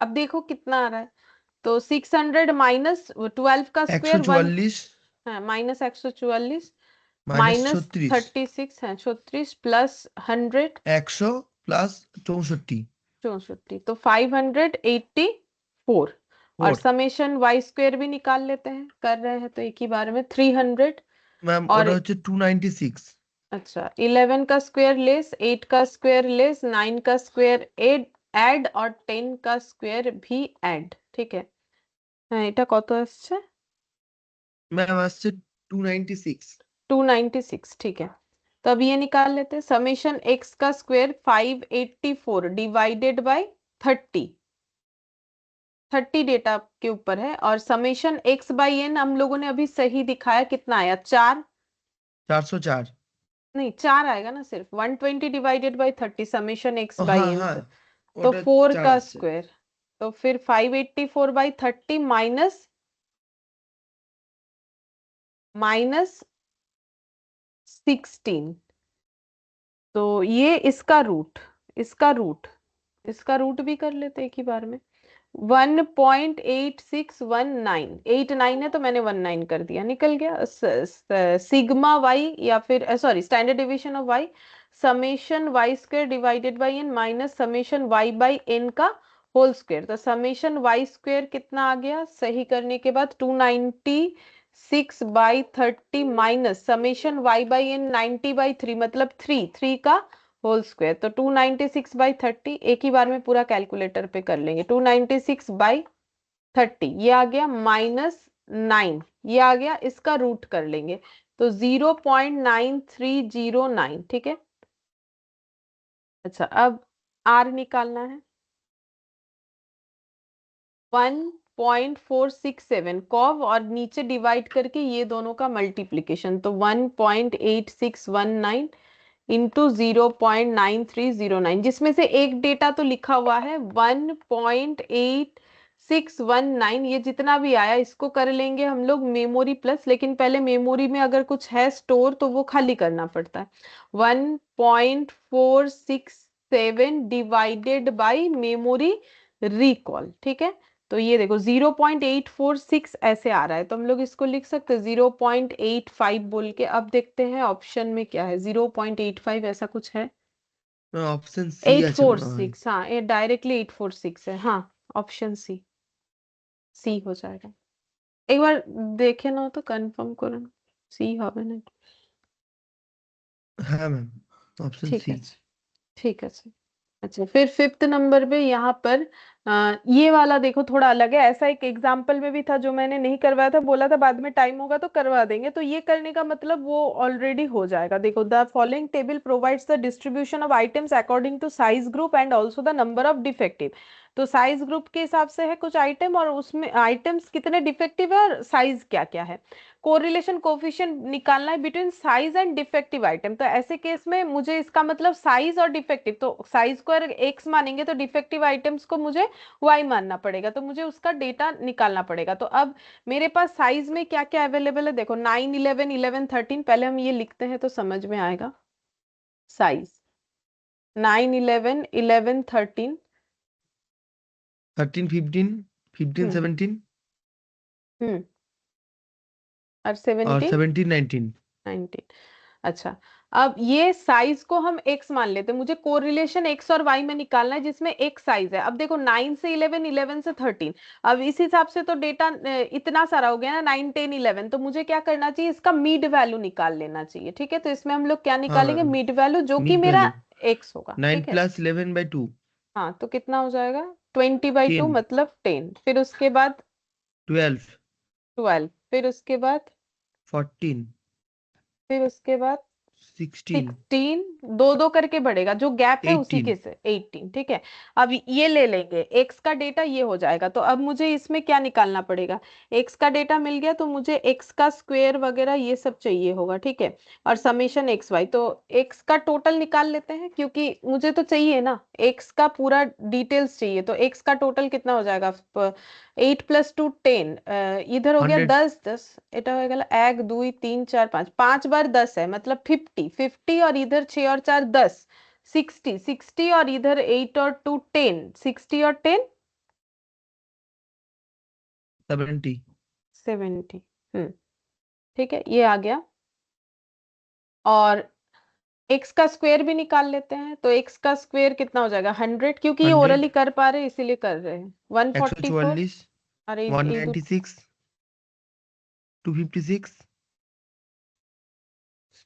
अब देखो कितना आ रहा है, तो 600 माइनस 12 का स्क्वायर 1, 144 हाँ माइनस 144 माइनस माइनस 36 36 है 36 प्लस 100 100 प्लस 64 64, तो 584। और 4 समेशन वाई स्क्वायर भी निकाल लेते हैं, कर रहे हैं तो एक ही बार में 300। मैम और ওটা হচ্ছে 296 अच्छा 11 का स्क्वायर लेस 8 का स्क्वायर लेस 9 का स्क्वायर एड ऐड और 10 का स्क्वायर भी ऐड, ठीक है। হ্যাঁ এটা কত আসছে? ম্যাম আসছে 296 296, ठीक है। तो अब ये निकाल लेते हैं, समेशन एक्स का स्क्वायर 584 डिवाइडेड बाय 30, 30 डेटा के ऊपर है, और समेशन एक्स बाई एन हम लोगों ने अभी सही दिखाया, कितना आया 4, 404 नहीं 4 आएगा ना सिर्फ, 120 divided by 30 summation x by हाँ एन, हाँ तो ওটা 4 4 का আসছে स्क्वायर, तो फिर 584 बाई 30 माइनस माइनस 16, तो ये इसका रूट, इसका रूट, इसका रूट भी कर लेते एक ही बार में। 1.8619, 89 है तो मैंने 19 कर दिया, निकल गया सिग्मा वाई, या फिर sorry standard division of Y, summation Y square divided by N minus summation Y by N का होल स्क्वायर। तो समेशन वाई स्क्वायर कितना आ गया सही करने के बाद, 296/30 minus summation Y by n 90/3 मतलब 3 का होल स्क्वायर, तो 296/30 एक ही बार में पूरा कैलकुलेटर पे कर लेंगे। 296/30 ये आ गया -9, ये आ गया, इसका रूट कर लेंगे तो 0.9309, ठीक है। अच्छा अब आर निकालना है, 1.467 कॉव और नीचे डिवाइड करके ये दोनों का मल्टीप्लीकेशन, तो 1.8619 इंटू 0.9309, जिसमें से एक डेटा तो लिखा हुआ है 1.8619, ये जितना भी आया इसको कर लेंगे हम लोग मेमोरी प्लस, लेकिन पहले मेमोरी में अगर कुछ है स्टोर तो वो खाली करना पड़ता है। 1.467 डिवाइडेड बाई मेमोरी रिकॉल, ठीक है। तो ये देखो 0.846 ऐसे आ रहा है, तो हम लोग इसको लिख सकते हैं 0.85 बोल के। अब देखते हैं ऑप्शन में क्या है, 0.85 ऐसा कुछ है, অপশন সি আছে মনে হয় 846, हाँ ये डायरेक्टली 846 है, हाँ ऑप्शन सी, सी हो जाएगा। एक बार देखे ना तो कंफर्म करो, सी হবে না, হ্যাঁ ম্যাম অপশন ठीक সি है ठीक है। अच्छा फिर फिफ्थ नंबर पे यहाँ पर ये वाला देखो थोड़ा अलग है, ऐसा एक एग्जाम्पल में भी था जो मैंने नहीं करवाया था, बोला था बाद में टाइम होगा तो करवा देंगे, तो ये करने का मतलब वो ऑलरेडी हो जाएगा। देखो the following table provides the distribution of items according to size group and also the number of defective. तो साइज ग्रुप के हिसाब से है कुछ आइटम, और उसमें आइटम्स कितने डिफेक्टिव है और साइज क्या क्या है। कोरिलेशन कोफिशिएंट निकालना है between size and defective item, तो ऐसे केस में मुझे इसका मतलब साइज और डिफेक्टिव, तो साइज को अगर एक्स मानेंगे तो डिफेक्टिव आइटम्स को मुझे वाई मानना पड़ेगा, तो मुझे उसका डेटा निकालना पड़ेगा। तो अब मेरे पास साइज में क्या क्या अवेलेबल है, देखो 9 11 11 13, पहले हम ये लिखते हैं तो समझ में आएगा। साइज 9 11 11 13, 13 15 15 हम्म 17 हम्म, और और 17 17 19 19। अच्छा अब ये साइज को हम x मान लेते हैं, मुझे कोरिलेशन x और y में निकालना है जिसमें x साइज है। अब देखो 9 से 11 11 से 13, अब इस हिसाब से तो डेटा इतना सारा हो गया ना 9 10 11, तो मुझे क्या करना चाहिए, इसका मीड वैल्यू निकाल लेना चाहिए, ठीक है। तो इसमें हम लोग क्या हाँ निकालेंगे, मैम मीड वैल्यू जो कि मिड मेरा वैल्यू x होगा, 9 ठीक है। प्लस 11/2 हाँ तो कितना हो जाएगा 20/2 10 मतलब 10, फिर उसके बाद 12 12, फिर उसके बाद 14 फिर उसके बाद 16 16, दो दो करके बढ़ेगा, जो गैप है उसी 18 के से 18, ठीक है। अब ये ले लेंगे एक्स का डेटा, ये हो जाएगा, तो अब मुझे इसमें क्या निकालना पड़ेगा, एक्स का डेटा मिल गया तो मुझे एक्स का स्क्वायर वगैरह ये सब चाहिए होगा, ठीक है। और समेशन एक्स वाई, तो एक्स का टोटल निकाल लेते हैं क्योंकि मुझे तो चाहिए ना, एक्स का पूरा डिटेल्स चाहिए, तो एक्स का टोटल कितना हो जाएगा 8 + 2 10, इधर हो गया 100 10 10, এটা হয়ে গেল 1 2 3 4 5, 5 बार 10 है मतलब 50 50, और इधर 6 और 4 10, 60 60, और इधर 8 और 2 10, 60 और 10 70। 70। ठीक है, ये आ गया। और एक्स का स्क्वायर भी निकाल लेते हैं, तो एक्स का स्क्वायर कितना हो जाएगा 100, क्योंकि ये 100, ओरली कर पा रहे हैं इसीलिए कर रहे हैं। 144। 144, अरे इंटू, 196, 256,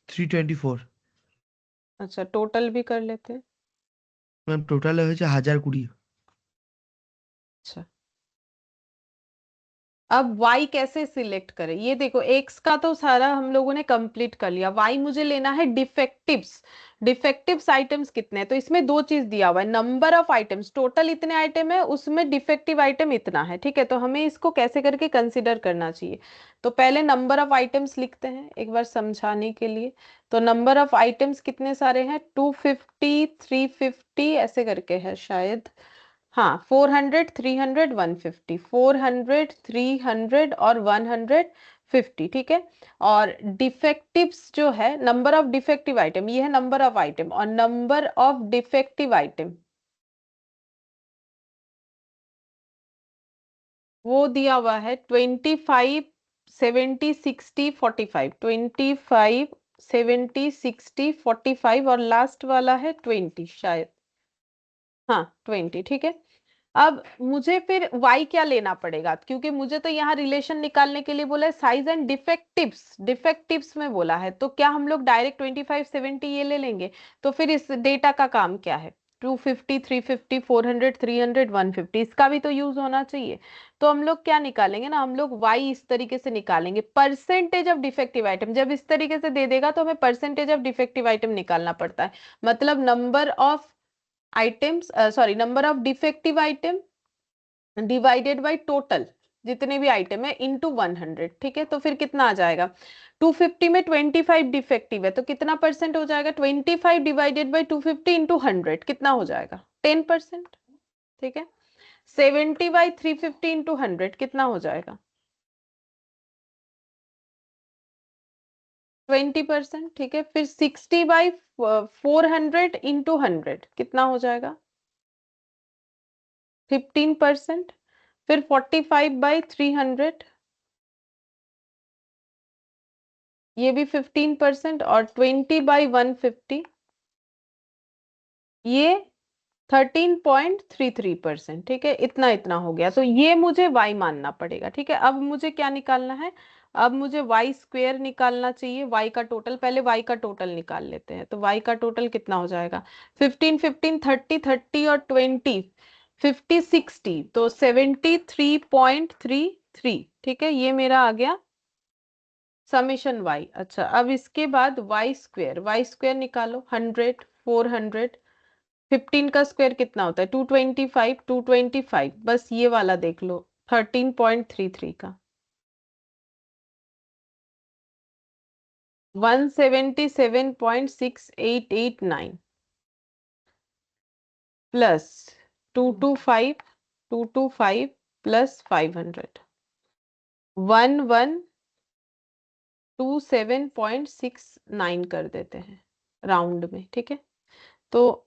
324। अच्छा टोटल भी कर लेते हैं। ম্যাম টোটাল হয়েছে 1020। अच्छा, अब y कैसे सिलेक्ट करें, ये देखो x का तो सारा हम लोगों ने कंप्लीट कर लिया, y मुझे लेना है डिफेक्टिव्स। डिफेक्टिव्स आइटम्स कितने हैं, तो इसमें दो चीज दिया हुआ है, नंबर ऑफ आइटम्स, टोटल इतने आइटम है, उसमें डिफेक्टिव आइटम इतना है। ठीक है, तो हमें इसको कैसे करके कंसिडर करना चाहिए। तो पहले नंबर ऑफ आइटम्स लिखते हैं एक बार समझाने के लिए। तो नंबर ऑफ आइटम्स कितने सारे हैं, 250, 350 ऐसे करके है शायद। हाँ, 400, 300, 150, 400, 300 और 150। ठीक है। और डिफेक्टिव्स जो है, नंबर ऑफ डिफेक्टिव आइटम, ये है नंबर ऑफ आइटम, और नंबर ऑफ डिफेक्टिव आइटम वो दिया हुआ है 25, 70, 60, 45, 25, 70, 60, 45 और लास्ट वाला है 20 शायद। हाँ 20। ठीक है। अब मुझे फिर y क्या लेना पड़ेगा, क्योंकि मुझे तो यहाँ रिलेशन निकालने के लिए बोला है साइज एंड डिफेक्टिव्स, डिफेक्टिव्स में बोला है, तो क्या हम लोग डायरेक्ट 25, 70 ये ले लेंगे। तो फिर इस डेटा का काम क्या है, 250, 350, 400, 300, 150, इसका भी तो यूज होना चाहिए। तो हम लोग क्या निकालेंगे ना, हम लोग y इस तरीके से निकालेंगे, परसेंटेज ऑफ डिफेक्टिव आइटम, जब इस तरीके से दे देगा तो हमें परसेंटेज ऑफ डिफेक्टिव आइटम निकालना पड़ता है। मतलब number of items, sorry number of defective item divided by total जितने भी आइटम है इनटू 100। ठीक है, तो फिर कितना आ जाएगा, 250 में 25 डिफेक्टिव है तो कितना परसेंट हो जाएगा, 25 डिवाइडेड बाय 250 इंटू 100 कितना हो जाएगा, 10%। ठीक है। 70 बाई 350 इंटू 100 कितना हो जाएगा, 20%। ठीक है, फिर 60 बाई 400 इंटू 100 कितना हो जाएगा, 15%। फिर 45 बाई 300, ये भी 15%, और 20 बाई 150, ये 13.33%। ठीक है, इतना इतना हो गया, तो ये मुझे y मानना पड़ेगा। ठीक है, अब मुझे क्या निकालना है, अब मुझे y स्क्वेयर निकालना चाहिए, y का टोटल, पहले y का टोटल निकाल लेते हैं। तो y का टोटल कितना हो जाएगा, 15, 15, 30, 30 और 20, 50, 60, तो 73.33। ठीक है, ये मेरा आ गया समेशन y। अच्छा, अब इसके बाद y स्क्वेयर निकालो, 100, 400, 15 का स्क्वायर कितना होता है, 225, 225, बस ये वाला देख लो, 13.33 का, 177.6889 प्लस 225, 225 प्लस 500, 1127.69 कर देते हैं राउंड में। ठीक है, तो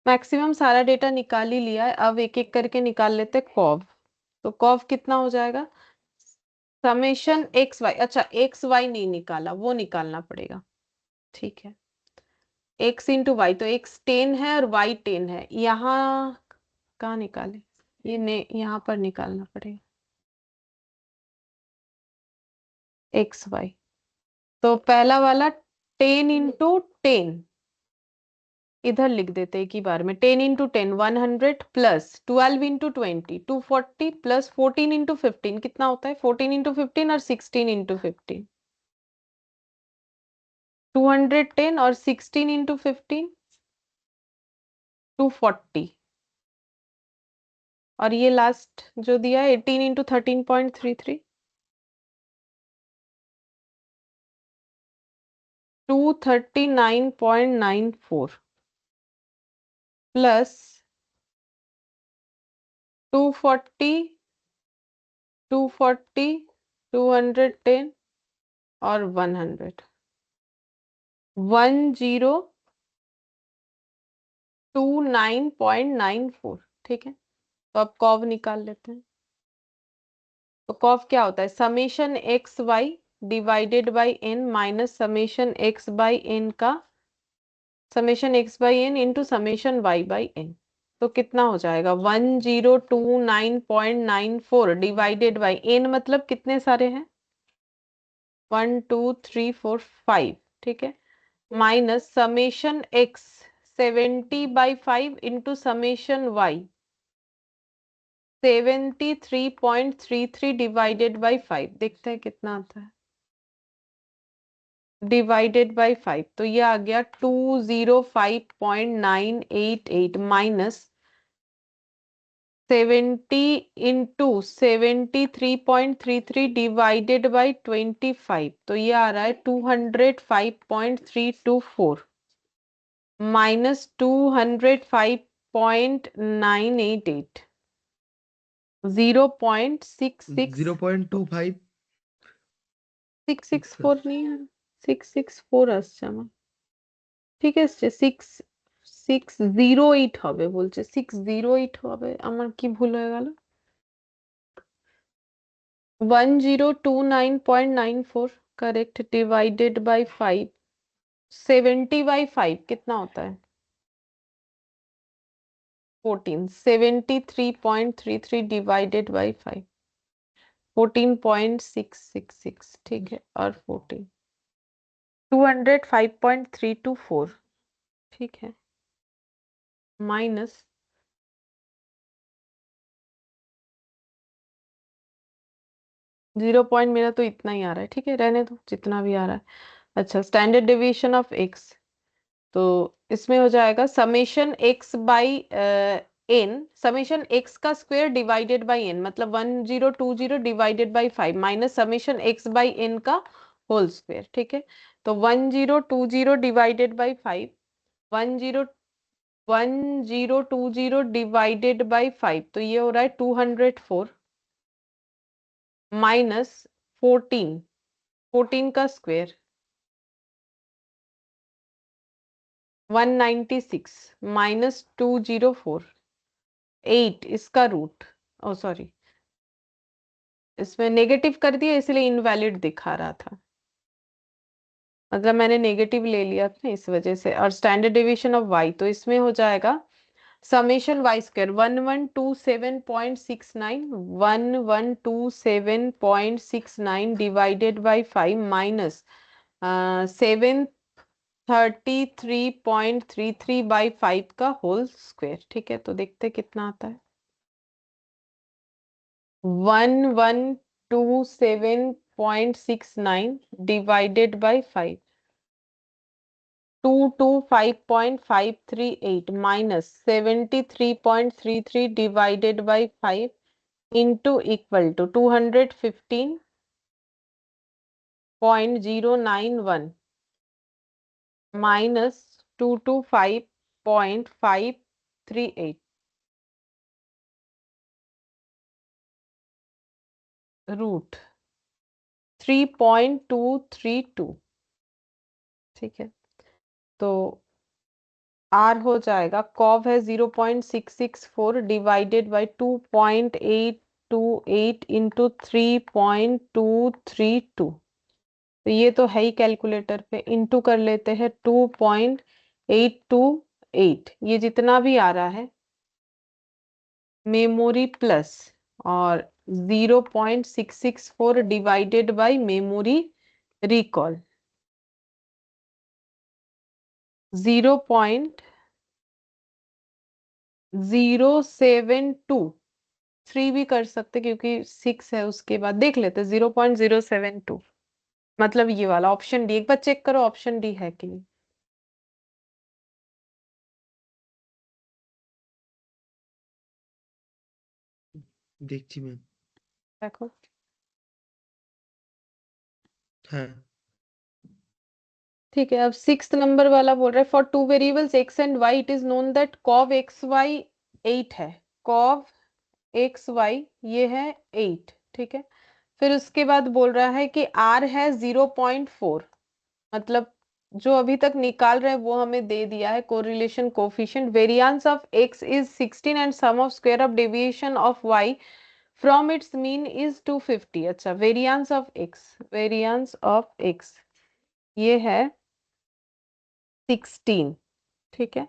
मैक्सिमम सारा डेटा निकाल ही लिया है, अब एक एक करके निकाल लेते हैं कॉव। तो कॉव कितना हो जाएगा, समेशन एक्स वाई, अच्छा एक्स वाई नहीं निकाला, वो निकालना पड़ेगा। ठीक है, एक्स इंटू वाई, तो एक्स 10 है और वाई 10 है, यहाँ कहाँ निकाले, ये ने यहाँ पर निकालना पड़ेगा एक्स वाई। तो पहला वाला 10 इंटू 10, इधर लिख देते एक ही बार में, 10 into 10 100 plus 12 into 20 240 plus 14 into 15 कितना होता है, 14 इंटू 15 और 16 इंटू 15, 210 और 16 इंटू 15 240, और ये लास्ट जो दिया है 18 इंटू 13.33, 239.94 प्लस 240, 240, 210 और 100, 1029.94। ठीक है, तो अब कॉब निकाल लेते हैं। तो कॉफ क्या होता है, summation x Y divided by N minus summation x by N का summation x by N into summation Y by N. तो कितना हो जाएगा 1029.94 डिवाइडेड बाई एन, मतलब कितने सारे हैं 1 2 3 4 5, ठीक है, minus summation x 70/5 into summation y 73.33 divided by 5, देखते हैं कितना आता है डिवाइडेड बाई 5। तो ये आ गया 205.988 माइनस 70 इंटू 73.33 डिवाइडेड बाई 25, तो ये आ रहा है 205.324 माइनस 205.988, 0.66 0.25 664 नहीं है, 664 আসছে আমার, ঠিক আছে 608 হবে বলছে, 608 হবে, আমার কি ভুল হয়ে গেল 1029.94 करेक्ट डिवाइडेड बाय 5, 70/5 कितना होता है 14, 73.33 डिवाइडेड बाय 5 14.666, ठीक है, और 14 205.324, ठीक है, माइनस 0 पॉइंट, मेरा तो इतना ही आ रहा है, ठीक है, रहने दो जितना भी आ रहा है। अच्छा, स्टैंडर्ड डेविएशन ऑफ एक्स, तो इसमें हो जाएगा summation x by n, summation x का स्क्वायर डिवाइडेड बाई एन, मतलब 1020 divided by 5 minus summation x by N का होल स्क्वायर, ठीक है। तो 1020 डिवाइडेड बाई 5, 1020 डिवाइडेड बाई 5, तो ये हो रहा है 204 माइनस 14 का स्क्वायर 196 माइनस 204 8 इसका रूट, ओ सॉरी, इसमें नेगेटिव कर दिया इसलिए इनवैलिड दिखा रहा था, मतलब मैंने नेगेटिव ले लिया था इस वजह से। और स्टैंडर्ड डेविएशन ऑफ वाई, तो इसमें हो जाएगा summation Y square 1127.69 divided by 5 minus 733.33 का होल स्क्वायर, ठीक है। तो देखते कितना आता है 1127.69 divided by 5 225.538 minus 73.33 divided by 5 into equal to 215.091 minus 225.538 root 3.232, ठीक है। तो आर हो जाएगा, कॉव है 0.664 डिवाइडेड बाई 2.828 इंटू 3.232, तो ये तो है ही कैलकुलेटर पे, इंटू कर लेते हैं 2.828, ये जितना भी आ रहा है मेमोरी प्लस और 0.664 डिवाइडेड बाई मेमोरी रिकॉल 0.072, 3 भी कर सकते क्योंकि 6 है, उसके बाद देख लेते 0.072, मतलब ये वाला ऑप्शन डी, एक बार चेक करो ऑप्शन डी है कि नहीं। দেখছি ম্যাম। देखो, হ্যাঁ। ठीक है। अब 6th नंबर वाला बोल रहा है for two variables x and y it is known that cov xy 8 है, cov xy ये है 8, ठीक है। फिर उसके बाद बोल रहा है कि r है 0.4, मतलब जो अभी तक निकाल रहे हैं वो हमें दे दिया है correlation coefficient, variance of x is 16 and sum of square of deviation of y from its mean is 250। अच्छा, वेरिएंस ऑफ एक्स ये है 16, ठीक है।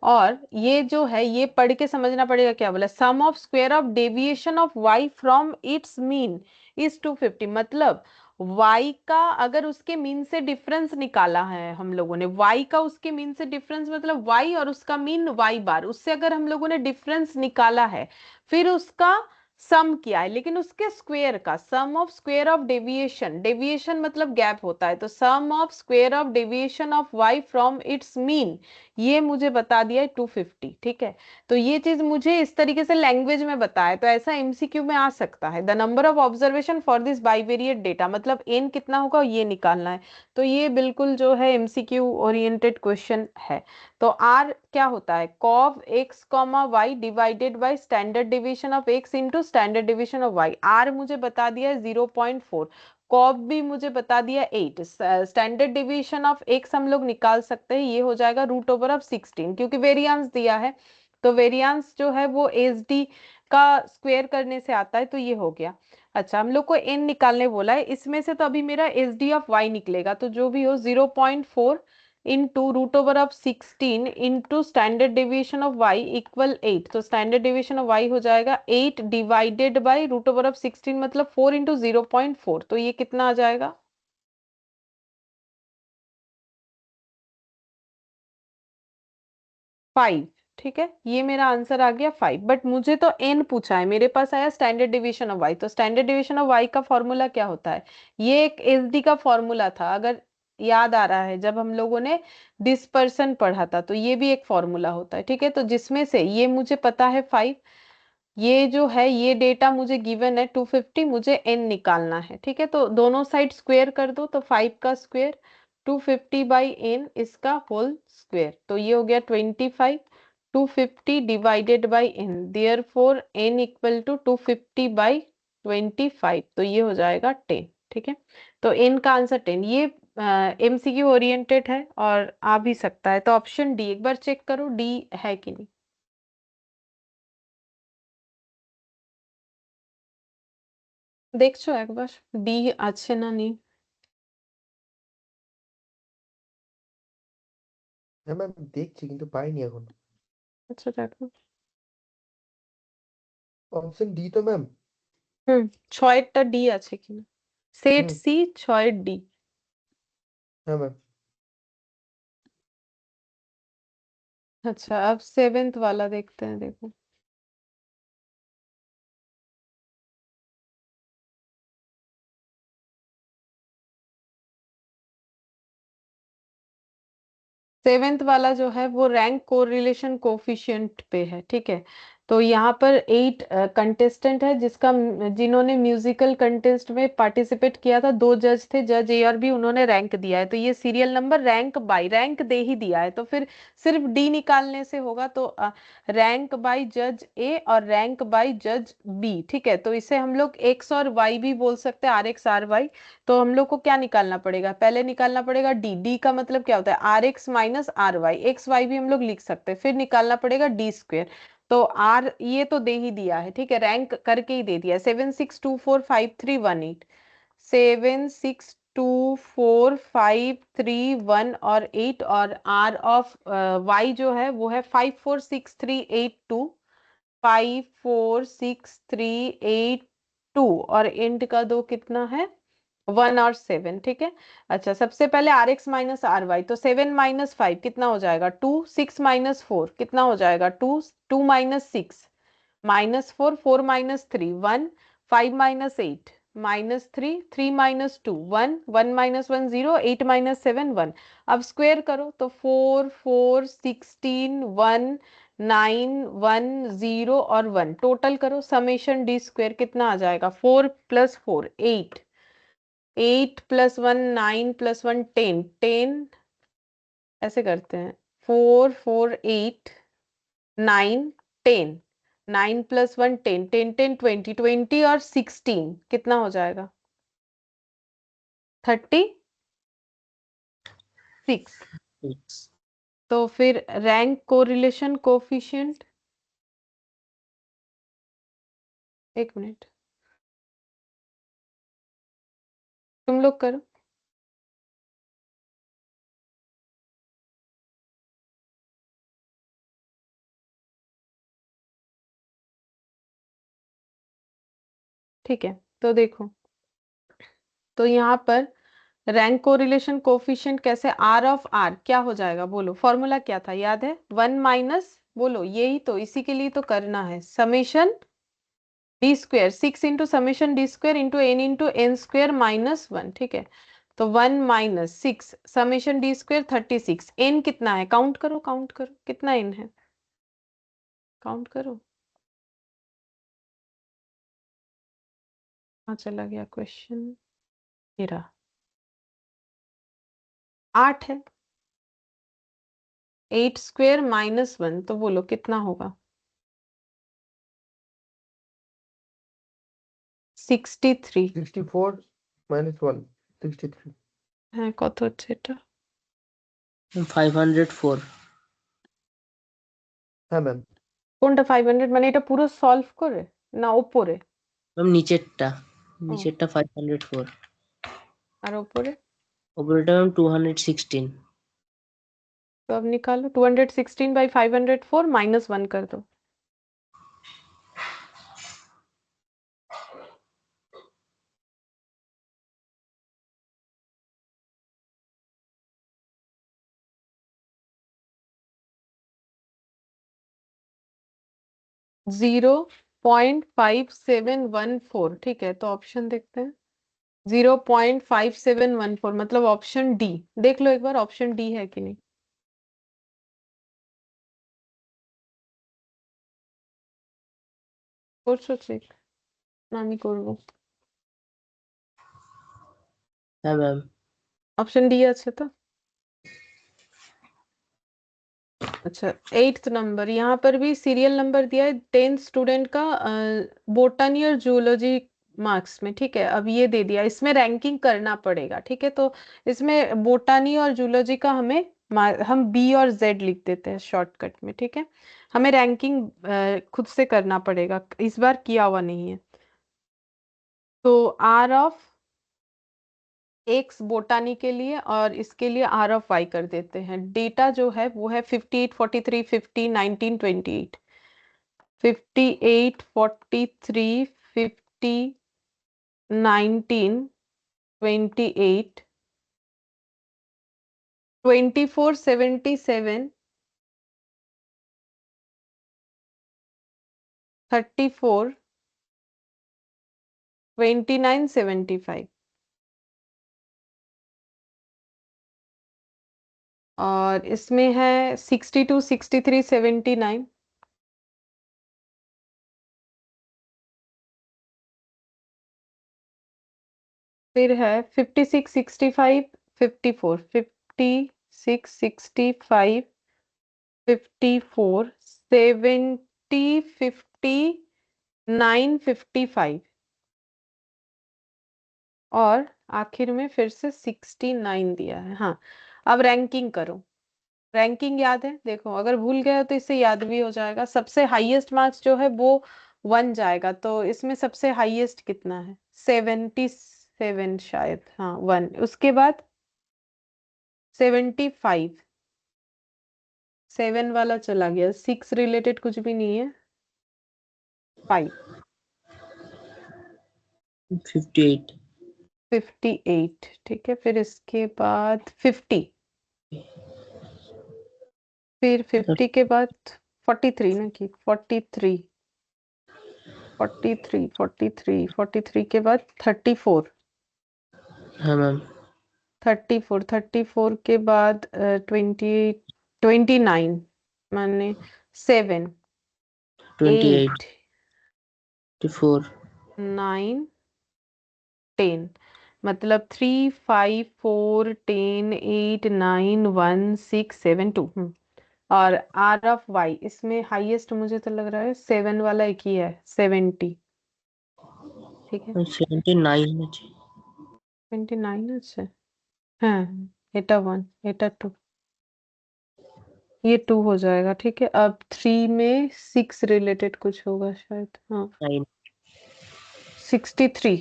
और ये जो है ये पढ़ के समझना पड़ेगा क्या बोला, sum of square of deviation of y from its mean is 250। मतलब y का अगर उसके मीन से डिफरेंस निकाला है हम लोगों ने, y का उसके मीन से डिफरेंस मतलब y और उसका मीन y बार, उससे अगर हम लोगों ने डिफरेंस निकाला है, फिर उसका सम किया है, लेकिन उसके स्क्वायर का, sum of square of deviation, deviation मतलब गैप होता है, तो sum of square of deviation of y from its mean ये मुझे बता दिया है 250, ठीक है। तो ये चीज मुझे इस तरीके से लैंग्वेज में बताया, तो ऐसा एमसीक्यू में आ सकता है। The number of observation for this bivariate data, मतलब एन कितना होगा ये निकालना है। तो ये बिल्कुल जो है एमसीक्यू ओरिएंटेड क्वेश्चन है। तो आर क्या होता है, cov x comma Y divided by standard division of x into standard division of y. R मुझे बता दिया है 0.4, कॉब भी मुझे बता दिया 8, स्टैंडर्ड डिवीजन ऑफ एक्स हम लोग निकाल सकते हैं, ये हो जाएगा √16, क्योंकि वेरिएंस दिया है। तो वेरिएंस जो है वो एस डी का स्क्वायर करने से आता है, तो ये हो गया। अच्छा, हम लोग को एन निकालने बोला है, इसमें से तो अभी मेरा एस डी ऑफ वाई निकलेगा, तो जो भी हो 0.4 into √16 into standard division of y equal 8। तो स्टैंडर्ड डिविजन ऑफ y हो जाएगा 8 डिवाइडेड बाई √16 मतलब 4 इंटू 0.4, तो ये कितना आ जाएगा 5, ठीक है। ये मेरा आंसर आ गया 5, बट मुझे तो n पूछा है, मेरे पास आया स्टैंडर्ड डिवीजन ऑफ y। तो स्टैंडर्ड डिवीजन ऑफ y का फॉर्मूला क्या होता है, ये एक एसडी का फॉर्मूला था, अगर याद आ रहा है जब हम लोगों ने डिस्पर्सन पढ़ा था, तो ये भी एक फॉर्मूला होता है, ठीक है। तो जिसमें से ये मुझे पता है 5, ये जो है ये डेटा मुझे गिवन है 250, मुझे n निकालना है, ठीक है। तो दोनों साइड स्क्वायर कर दो, तो 5 का स्क्वायर 250 बाई n, इसका होल स्क्वायर, तो ये हो गया 25, 250 divided by n, therefore n equal to 250 by 25, तो ये हो जाएगा 10, ठीक है। तो n का आंसर 10, ये एमसीक्यू ओरिएंटेड है और आ भी सकता है। तो ऑप्शन डी एक बार चेक करो, डी है कि नहीं। দেখছো একবার ডি আছে না নেই। হ্যাঁ ম্যাম, দেখছি কিন্তু পাইনি এখন। আচ্ছা দেখো। অপশন ডি তো ম্যাম। হুম, ছয়েরটা ডি আছে কিনা, সেট হুম। সি ছয়ের ডি। হ্যাঁ ম্যাম। अच्छा, अब सेवेंथ वाला देखते हैं, देखो। सेवेंथ वाला जो है वो रैंक कोरिलेशन कोफिशिएंट पे है, ठीक है। तो यहाँ पर 8 कंटेस्टेंट है, जिन्होंने म्यूजिकल कंटेस्ट में पार्टिसिपेट किया था, 2 जज थे, जज ए और बी, उन्होंने रैंक दिया है। तो ये serial number rank by rank दे ही दिया है, तो फिर सिर्फ डी निकालने से होगा। तो रैंक बाय जज ए और रैंक बाय जज बी, ठीक है। तो इसे हम लोग एक्स और वाई भी बोल सकते हैं, RX RY। तो हम लोग को क्या निकालना पड़ेगा, पहले निकालना पड़ेगा डी, डी का मतलब क्या होता है RX - RY, XY भी हम लोग लिख सकते हैं, फिर निकालना पड़ेगा डी स्क्वेयर। तो आर ये तो दे ही दिया है, ठीक है, रैंक करके ही दे दिया है, 76245318, 76245318 और 8, और आर ऑफ वाई जो है वो है 546382, 546382, और इंट का दो कितना है 1 और 7, ठीक है। अच्छा, सबसे पहले RX - RY, तो 7 - 5 कितना हो जाएगा 2, 6 - 4 कितना हो जाएगा 2, 2 - 6 -4, 4 - 3 1, 5 - 8 -3, 3 - 2 1, 1 - 1 0, 8 - 7 1। अब स्क्वायर करो, तो 4 4 16 1 9 1 0 और 1, टोटल करो, समेशन डी स्क्वायर कितना आ जाएगा 4 + 4 8, 8 + 1 9 + 1 10, 10 ऐसे करते हैं, 4 4 8 9 10, 9 + 1 10, 10 10 20, 20 और 16 कितना हो जाएगा 36। तो फिर रैंक कोरिलेशन कोफिशिएंट, एक मिनट, तुम लोग करो। ठीक है, तो देखो, तो यहाँ पर रैंक कोरिलेशन कोफिशिएंट कैसे, आर ऑफ आर क्या हो जाएगा बोलो, फॉर्मूला क्या था याद है, 1 माइनस, बोलो यही तो, इसी के लिए तो करना है, summation d square, 6 into summation d square into n square -1। ठीक है, तो 1 minus 6 summation d square 36, n कितना है, काउंट करो काउंट करो, कितना एन है, काउंट करो। हाँ चला गया क्वेश्चन मेरा, 8 है, 8 स्क्वेयर -1, तो बोलो कितना होगा, 63 64 - 1 63 হ্যাঁ, কত হচ্ছে এটা, 504 হ্যাঁ ম্যাম। কোনটা 500, মানে এটা পুরো সলভ করে না ওপরে, ম্যাম নিচেরটা 504 আর ওপরে, ওপরেটা ম্যাম 216 तो अब निकालो, 216 बाई 504 -1 कर दो, जीरो 0.5714। ठीक है, तो ऑप्शन देखते हैं, 0.5714 मतलब ऑप्शन डी, देख लो एक बार ऑप्शन डी है कि नहीं, করছো চেক না আমি করবো, হ্যাঁ ম্যাম ऑप्शन डी আছে तो, अच्छा 8th नंबर, यहाँ पर भी सीरियल नंबर दिया है 10th स्टूडेंट का, बोटनी और जूलॉजी मार्क्स में। ठीक है, अब ये दे दिया, इसमें रैंकिंग करना पड़ेगा। ठीक है, तो इसमें बोटानी और जूलॉजी का हमें हम बी और जेड लिख देते हैं शॉर्टकट में। ठीक है, हमें रैंकिंग खुद से करना पड़ेगा, इस बार किया हुआ नहीं है। तो आर ऑफ एक्स बोटानी के लिए और इसके लिए आर ऑफ वाई कर देते हैं। डेटा जो है वो है 58 43 50 19 28, 58 43 50 19 28 24 77 34 29 75 और इसमें है 62 63 79, फिर है 56 65 54 56 65 54 70 59 55 और आखिर में फिर से 69 दिया है। हाँ, अब रैंकिंग करो, रैंकिंग याद है, देखो अगर भूल गए हो तो इससे याद भी हो जाएगा। सबसे हाईएस्ट मार्क्स जो है वो 1 जाएगा, तो इसमें सबसे हाईएस्ट कितना है, 77 शायद, हाँ 1, उसके बाद 75, 7 वाला चला गया, 6 रिलेटेड कुछ भी नहीं है, 5 58 58। ठीक है, फिर इसके बाद 50, फिर 50 के बाद 43 ना कि 43 43 43 43 के बाद 34 हाँ मैम 34 के बाद 29 माने 7 28 8 54 9 10 मतलब 3 5 4 10 8 9 1 6 7 2। और आर ऑफ वाई इसमें हाईएस्ट मुझे तो लग रहा है 7 वाला एक ही है, 70। ठीक है, 79 আছে 29 আছে, হ্যাঁ এটা 1 এটা 2, ये 2 हो जाएगा। ठीक है, अब 3 में 6 रिलेटेड कुछ होगा शायद, हाँ 9 63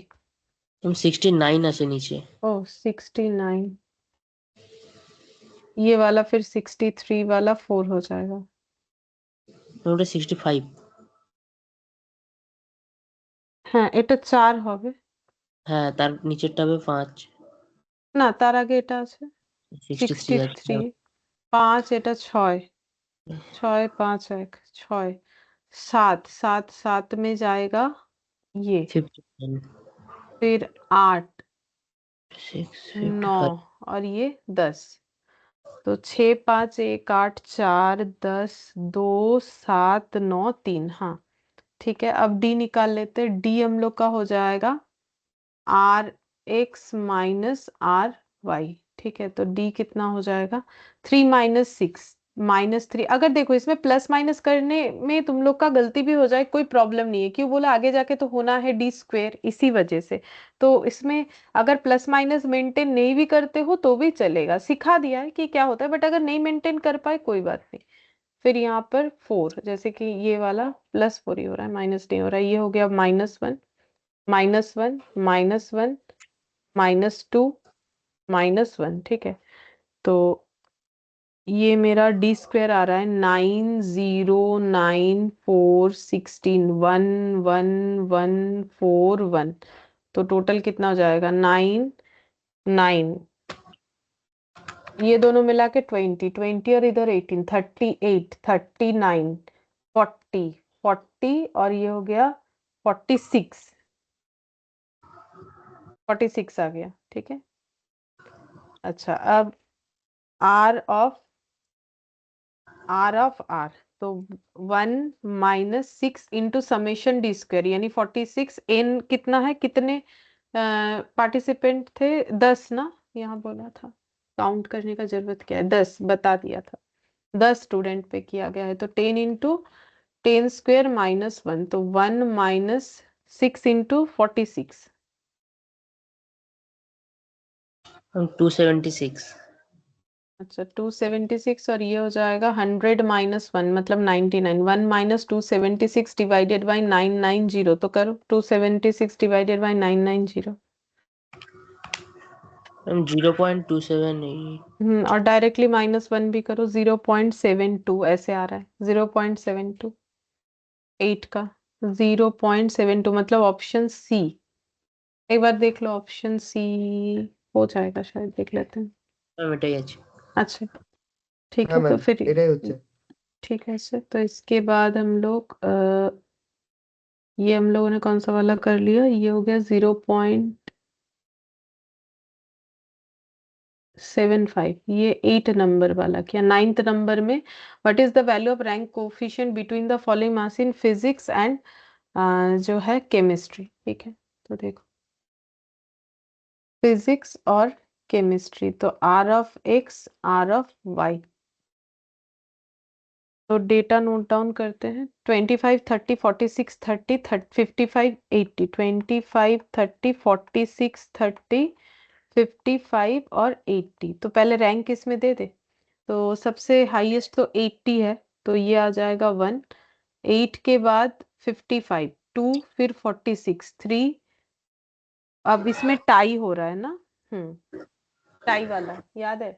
हम 69 আছে নিচে। ओ 69, ये वाला फिर 63 वाला 4 हो जाएगा। ওটা 65। হ্যাঁ এটা 4 হবে হ্যাঁ, তার নিচেরটা হবে 5। না, তার আগে এটা আছে 63 আছে। 63, 5 এটা 6, 6 5 1 6, 7 7 7 में जाएगा ये, 59 फिर 8 6 9 55। और ये 10। तो 6 5 1 8 4 10 2 7 9 3। हाँ ठीक है, अब डी निकाल लेते हैं। डी हम लोग का हो जाएगा r x minus r y. ठीक है, तो डी कितना हो जाएगा 3 माइनस 6 -3। अगर देखो इसमें प्लस माइनस करने में तुम लोग का गलती भी हो जाए कोई प्रॉब्लम नहीं है, क्यों बोला, आगे जाके तो होना है डी स्क्वेयर, इसी वजह से। तो इसमें अगर प्लस माइनस मेंटेन नहीं भी करते हो तो भी चलेगा, सिखा दिया है कि क्या होता है, बट अगर नहीं मेंटेन कर पाए कोई बात नहीं। फिर यहाँ पर 4, जैसे कि ये वाला +4 ही हो रहा है, माइनस नहीं हो रहा है, ये हो गया -1 -1 -1 -2 -1। ठीक है, तो ये मेरा डी स्क्वेयर आ रहा है 9 0 9 4 16 1 1 1 4 1। तो टोटल कितना हो जाएगा 9 9, ये दोनों मिला के 20 20 और इधर 18 38 39 40 40 और ये हो गया 46 46 आ गया। ठीक है, अच्छा अब आर ऑफ आर, तो 1 -6 इंटू समेशन डी स्क्वेयर यानी 46। एन कितना है, कितने पार्टिसिपेंट थे, 10 ना, यहाँ बोला था, काउंट करने का जरूरत क्या है, 10 बता दिया था, 10 स्टूडेंट पे किया गया है, तो 10 इंटू 10 स्क्वेयर -1, तो 1 -6 इंटू 46। हम 276। अच्छा 276, और ये हो जाएगा 100 -1 मतलब 99। 1 - 276 डिवाइडेड बाई 990, तो करो 276 डिवाइडेड बाई 990। हम 0.27। और डायरेक्टली -1 भी करो, 0.72 ऐसे आ रहा है, 0.72 8 का 0.72 मतलब ऑप्शन सी। एक बार देख लो, ऑप्शन सी हो जाएगा शायद, देख लेते हैं। এটাই আছে। अच्छा ठीक হ্যাঁ है, तो ম্যাম, फिर এটাই হচ্ছে। ठीक है सर, तो इसके बाद हम लोग ये हम लोगों ने कौन सा वाला कर लिया, ये हो गया 0.75, ये 8 नंबर वाला किया। 9th नंबर में what is the value of rank coefficient between the following mass in physics and जो है केमिस्ट्री। ठीक है, तो देखो फिजिक्स और केमिस्ट्री, तो r of x r of Y, तो डेटा नोट डाउन करते हैं। 25 30 46 30 55 80, 25 30 46 30 55 और 80। तो पहले रैंक इसमें दे दे, तो सबसे हाईएस्ट तो 80 है, तो ये आ जाएगा 1। 8 के बाद 55 2, फिर 46 3। अब इसमें टाई हो रहा है ना, टाई वाला याद है,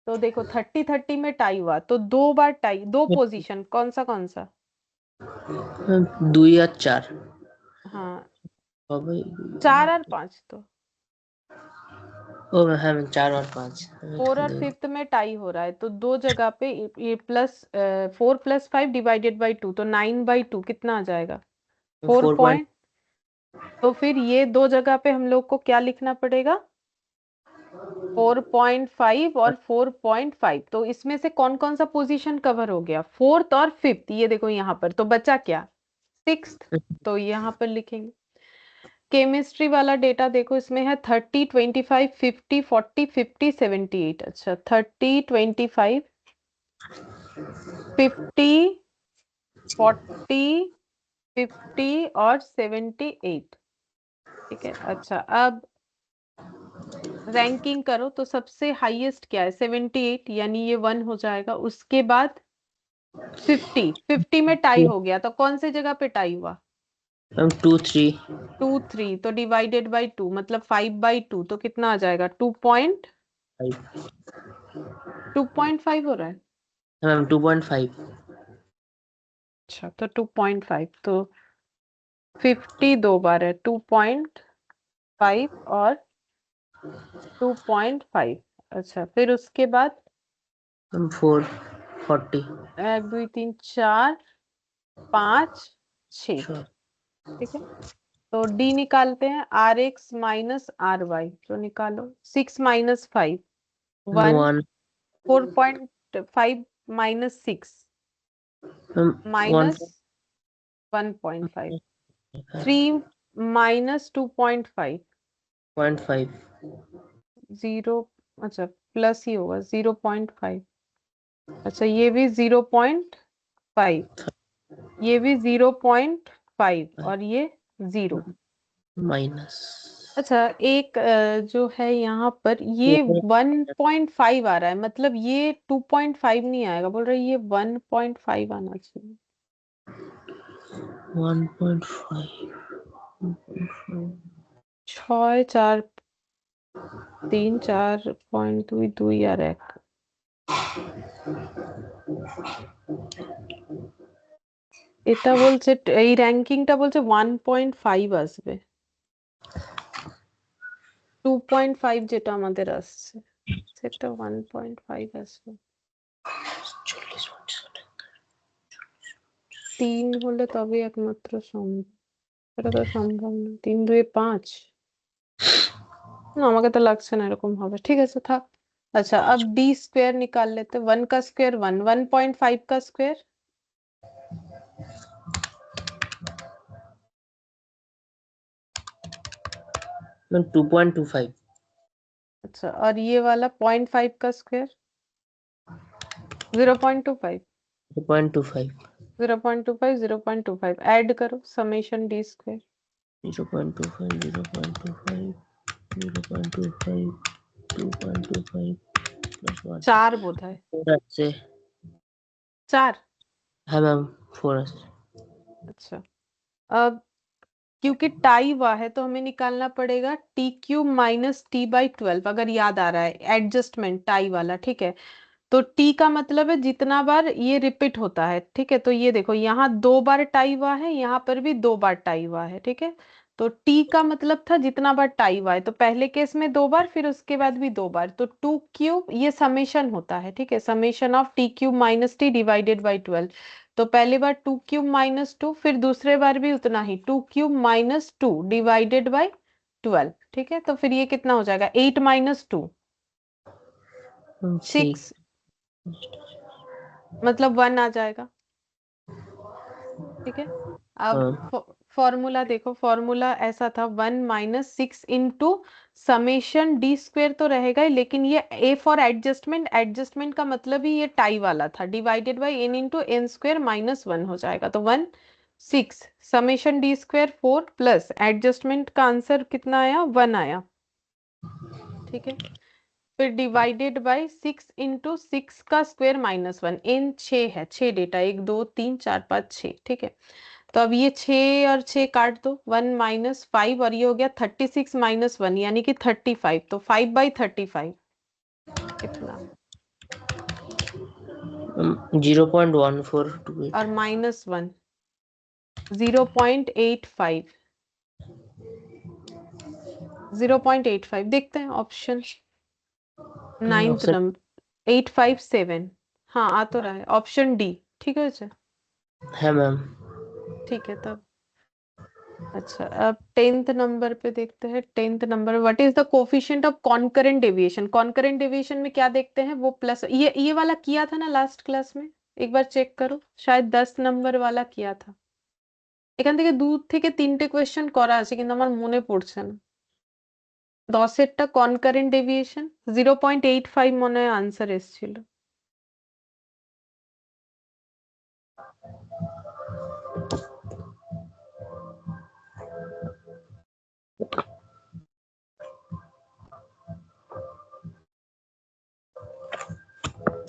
तो देखो 30 30 में टाई हुआ, तो 2 बार टाई, 2 पोजीशन, कौन सा 2 আর 4 हाँ হবে। 4 और 5, तो ও হ্যাঁ 4 और 5। 4 और 5th में टाई हो रहा है, तो दो जगह पे ये प्लस 4 + 5 डिवाइडेड बाई 2, तो 9/2 कितना आ जाएगा 4 4 पॉइंट। तो फिर ये दो जगह पे हम लोग को क्या लिखना पड़ेगा 4.5 और 4.5। तो इसमें से कौन कौन सा पोजीशन कवर हो गया, 4th और 5th, ये देखो यहाँ पर, तो बचा क्या 6th, तो यहाँ पर लिखेंगे। केमिस्ट्री वाला डेटा देखो, इसमें है 30 25 50 40 50 78। अच्छा 30 25 50 40 50 और 78। ठीक है, अच्छा अब रैंकिंग करो, तो सबसे हाईएस्ट क्या है 78, यानी ये 1 हो जाएगा। उसके बाद 50 में टाई हो गया, तो कौन सी जगह पे टाई हुआ मैम 2 3 2 3 तो डिवाइडेड बाई 2 मतलब 5/2 तो कितना आ जाएगा 2.5 हो रहा है। मैम 2.5 अच्छा तो 2.5 तो 50 दो बार है 2.5 और 2.5। अच्छा फिर उसके बाद मैम 4 40 1 2 3 4 5 6 sure ठीक है। तो डी निकालते हैं RX माइनस RY तो निकालो 6 minus 5 1 1 4.5 minus 6 ma'am 1 minus 1.5 3 minus 2.5 0.5 0 अच्छा प्लस ही होगा 0.5। अच्छा ये भी 0.5 ये भी 0.5 और ये 0। माइनस अच्छा एक जो है यहाँ पर ये 1.5 आ रहा है मतलब ये 2.5 नहीं आएगा बोल रहे ये 1.5 आना चाहिए। 1.5 छः 4 3 4.2 आ रहा है। এটা বলছে এই র্যাঙ্কিংটা বলছে 1.5 আসবে 2.5 যেটা আমাদের আসছে সেটা 1.5 আসবে। 3 হলে তবে একমাত্র সম্ভব এটা তো সম্ভব না 3 2 5 না আমাকে তো লাগছে না এরকম হবে ঠিক আছে থাক। अच्छा अब डी स्क्वायर निकाल लेते 1 का स्क्वायर 1 1.5 का स्क्वायर मैम 2.25 अच्छा और ये वाला 0.5 का स्क्वायर 0.25 0.25 0.25 0.25 ऐड करो समेशन डी स्क्वायर 0.25 0.25 0.25 2.25 plus 1 4 बोध है 4 से 4। है मैम 4 से अच्छा अब क्योंकि टाई हुआ है तो हमें निकालना पड़ेगा टी क्यूब माइनस t/12 अगर याद आ रहा है एडजस्टमेंट टाई वाला ठीक है। तो टी का मतलब है जितना बार ये रिपीट होता है ठीक है। तो ये देखो यहाँ 2 बार टाई हुआ है यहाँ पर भी 2 बार टाई हुआ है ठीक है। तो टी का मतलब था जितना बार टाई हुआ है तो पहले केस में 2 बार फिर उसके बाद भी 2 बार तो 2 क्यूब ये समेशन होता है ठीक है summation of T cube minus T divided by 12। तो पहली बार 2 क्यूब माइनस 2 फिर दूसरे बार भी उतना ही 2 क्यूब माइनस 2 डिवाइडेड बाई 12 ठीक है। तो फिर ये कितना हो जाएगा 8 माइनस 2 6 मतलब 1 आ जाएगा ठीक है। अब फॉर्मूला देखो फॉर्मूला ऐसा था 1 minus 6 into summation d square तो रहेगा ही लेकिन ये ए फॉर एडजस्टमेंट एडजस्टमेंट का मतलब ही ये टाई वाला था divided by N into n square minus 1 हो जाएगा तो 1 6 summation d square 4 plus adjustment का आंसर कितना आया 1 आया ठीक है। फिर डिवाइडेड बाई 6 इंटू 6 का स्क्वायर माइनस 1 इन 6 है 6 डेटा 1 2 3 4 5 6 ठीक है। तो अब ये 6 और 6 काट दो 1 माइनस 5 और ये हो गया 36 माइनस 1 यानी कि 35 तो 5/35 कितना 0.1428 और माइनस 1 0.85 0.85 देखते हैं ऑप्शन 9th ऑप्शन नंबर 857 हाँ आ तो रहा है ऑप्शन डी ठीक है अच्छा है मैम ठीक है तब अच्छा अब 10th नंबर पे देखते हैं 10th number what is the coefficient of concurrent deviation concurrent deviation में क्या देखते हैं वो प्लस ये वाला किया था ना लास्ट क्लास में एक बार चेक करो शायद 10 নম্বর वाला किया था এখান থেকে 2 থেকে 3টে কোশ্চেন করা আছে কিন্তু আমার মনে পড়ছে না 10 এরটা কনকারেন্ট ডেভিয়েশন 0.85 মনে হয় আনসার এসেছিল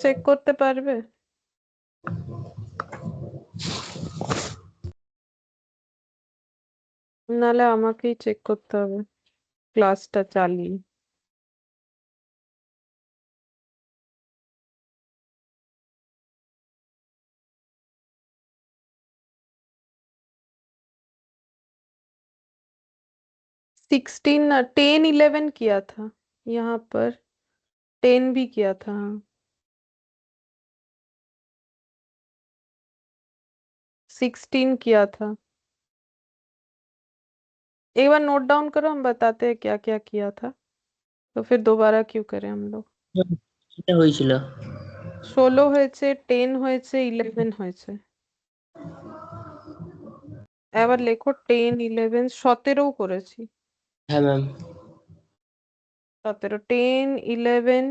চেক করতে পারবে নাহলে আমাকেই চেক করতে হবে, ক্লাসটা চালিয়ে। सिक्सटीन 10 11 किया था यहाँ पर, 10 भी किया था। हाँ, 16 किया था। एक बार नोट डाउन करो, हम बताते हैं क्या क्या किया था, तो फिर दोबारा क्यों करें हम लोग। এটা হয়েছিল। 16 হয়েছে, 10 হয়েছে, 11 হয়েছে। এবার লেখো 10 11 17ও করেছি। হ্যাঁ ম্যাম। 17 10 11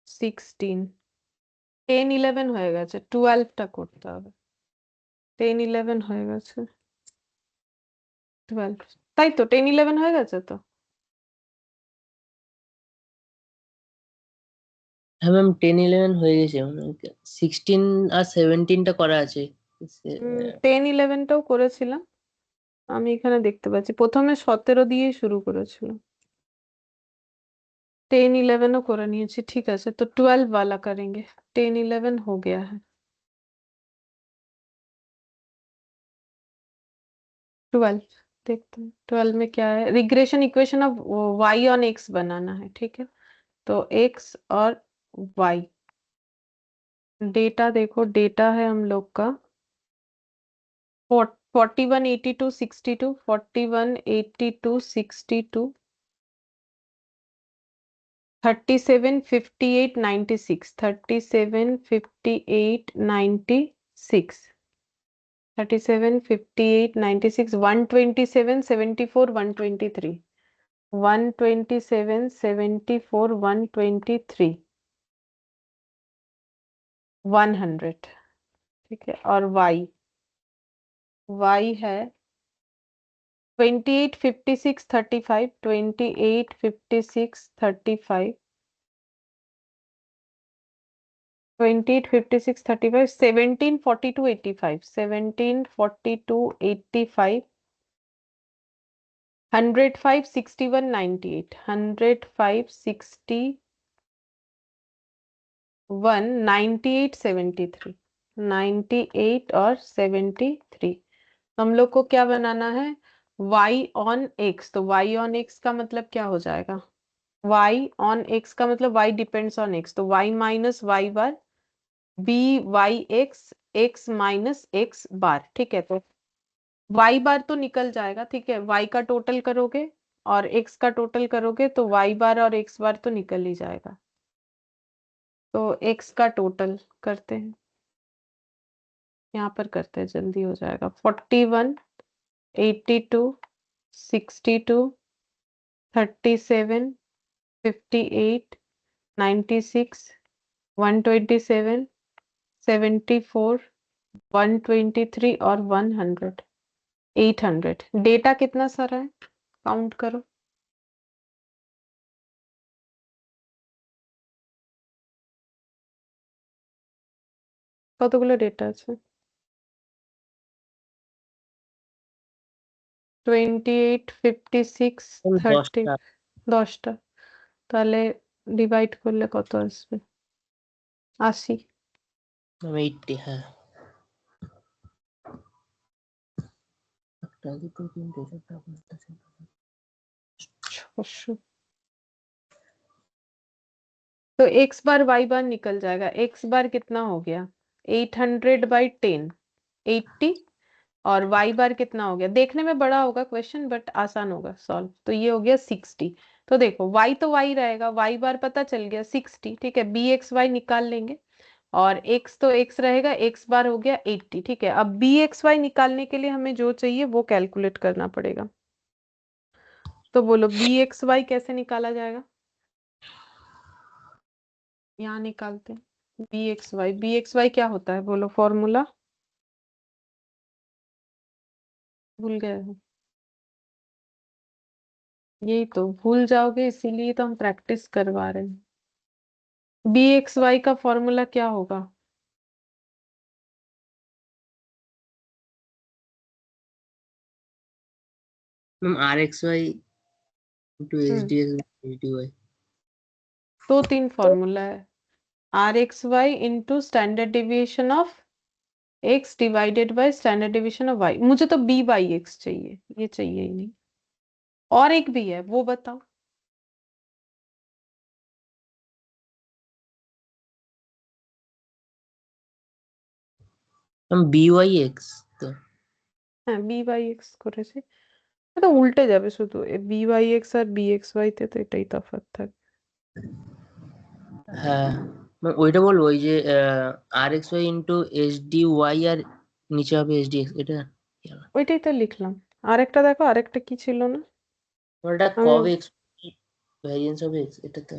16 10 11 হয়ে গেছে, 12টা করতে হবে। 10 11 হয়ে গেছে, 12, তাই তো 10 11 হয়ে গেছে তো। হ্যাঁ ম্যাম 10 11 হয়ে গেছে, 16 আর 17টা করা আছে। 10 11টাও করেছিলাম, আমি এখানে দেখতে পাচ্ছি প্রথমে 17 দিয়েই শুরু করেছিলাম, 10 11ও করে নিয়েছি। ঠিক আছে, तो 12 वाला करेंगे। 10 11 हो गया है। 12 देखते हैं 12 में क्या है। Regression equation of y on x बनाना है, ठीक है। तो x और y, डेटा देखो, डेटा है हम लोग का 41 82 62, 41 82 62, 37 58 96, 37 58 96, 37 58 96, 127 74 123, 127 74 123, 100, ठीक है। और y, y है 28 56 35, 28 56 35, 28 56 35, 17 42 85, 17 42 85, 105 61 98, 105 61 98 73, 98 और 73। तो हम लोग को क्या बनाना है, y ऑन x। तो y ऑन x का मतलब क्या हो जाएगा, y ऑन x का मतलब y डिपेंड्स ऑन x, तो y minus Y bar B Y X X minus X bar, ठीक है। तो y बार तो निकल जाएगा, ठीक है, y का टोटल करोगे और x का टोटल करोगे तो y बार और x बार तो निकल ही जाएगा। तो x का टोटल करते हैं, यहाँ पर करते हैं, जल्दी हो जाएगा। 41 82 62 37 58 96 127 74 123 और 100, 800। डेटा कितना सारा है, काउंट करो। কতগুলো ডেটা আছে, 28 56 30, 10টা। 10টা। তাহলে ডিভাইড করলে কত আসবে, 80। ম্যাম 80, হ্যাঁ। একটা দুটো তিনটে চারটা পাঁচটা ছয়টা। 600। तो x बार y बार निकल जाएगा, x बार कितना हो गया 800/10, 80, और y बार कितना हो गया, देखने में बड़ा होगा क्वेश्चन बट आसान होगा सॉल्व। तो ये हो गया 60। तो देखो y तो y रहेगा, y बार पता चल गया 60, ठीक है, bxy निकाल लेंगे, और x तो x रहेगा, x बार हो गया 80, ठीक है। अब bxy निकालने के लिए हमें जो चाहिए वो कैलकुलेट करना पड़ेगा। तो बोलो bxy कैसे निकाला जाएगा, यहाँ निकालते हैं bxy। bxy क्या होता है बोलो फॉर्मूला, भूल गए हो, यही तो भूल जाओगे, इसीलिए तो हम प्रैक्टिस करवा रहे हैं। bxy का फॉर्मूला क्या होगा, ma'am RXY into HDX HDY। तो 3 फॉर्मूला है, RXY into standard deviation of x divided by standard deviation of y। मुझे तो b बाई x चाहिए, ये चाहिए ही नहीं। और एक भी है, वो बताओ। मैम BYX तो হ্যাঁ বি বাই এক্স করেছি, এটা উল্টে যাবে শুধু, বি বাই এক্স আর বি এক্স ওয়াই তে তো এটাই তফাৎ থাকে। হ্যাঁ ম্যাম ওইটা বলবো, ওই যে RXY ইন্টু HDY আর নিচে হবে HDX, এটা কি হলো? ওইটাই তো লিখলাম। আরেকটা দেখো, আরেকটা কি ছিল না? ওটা আমি কবে ভ্যারিয়েন্স হবে এটা তো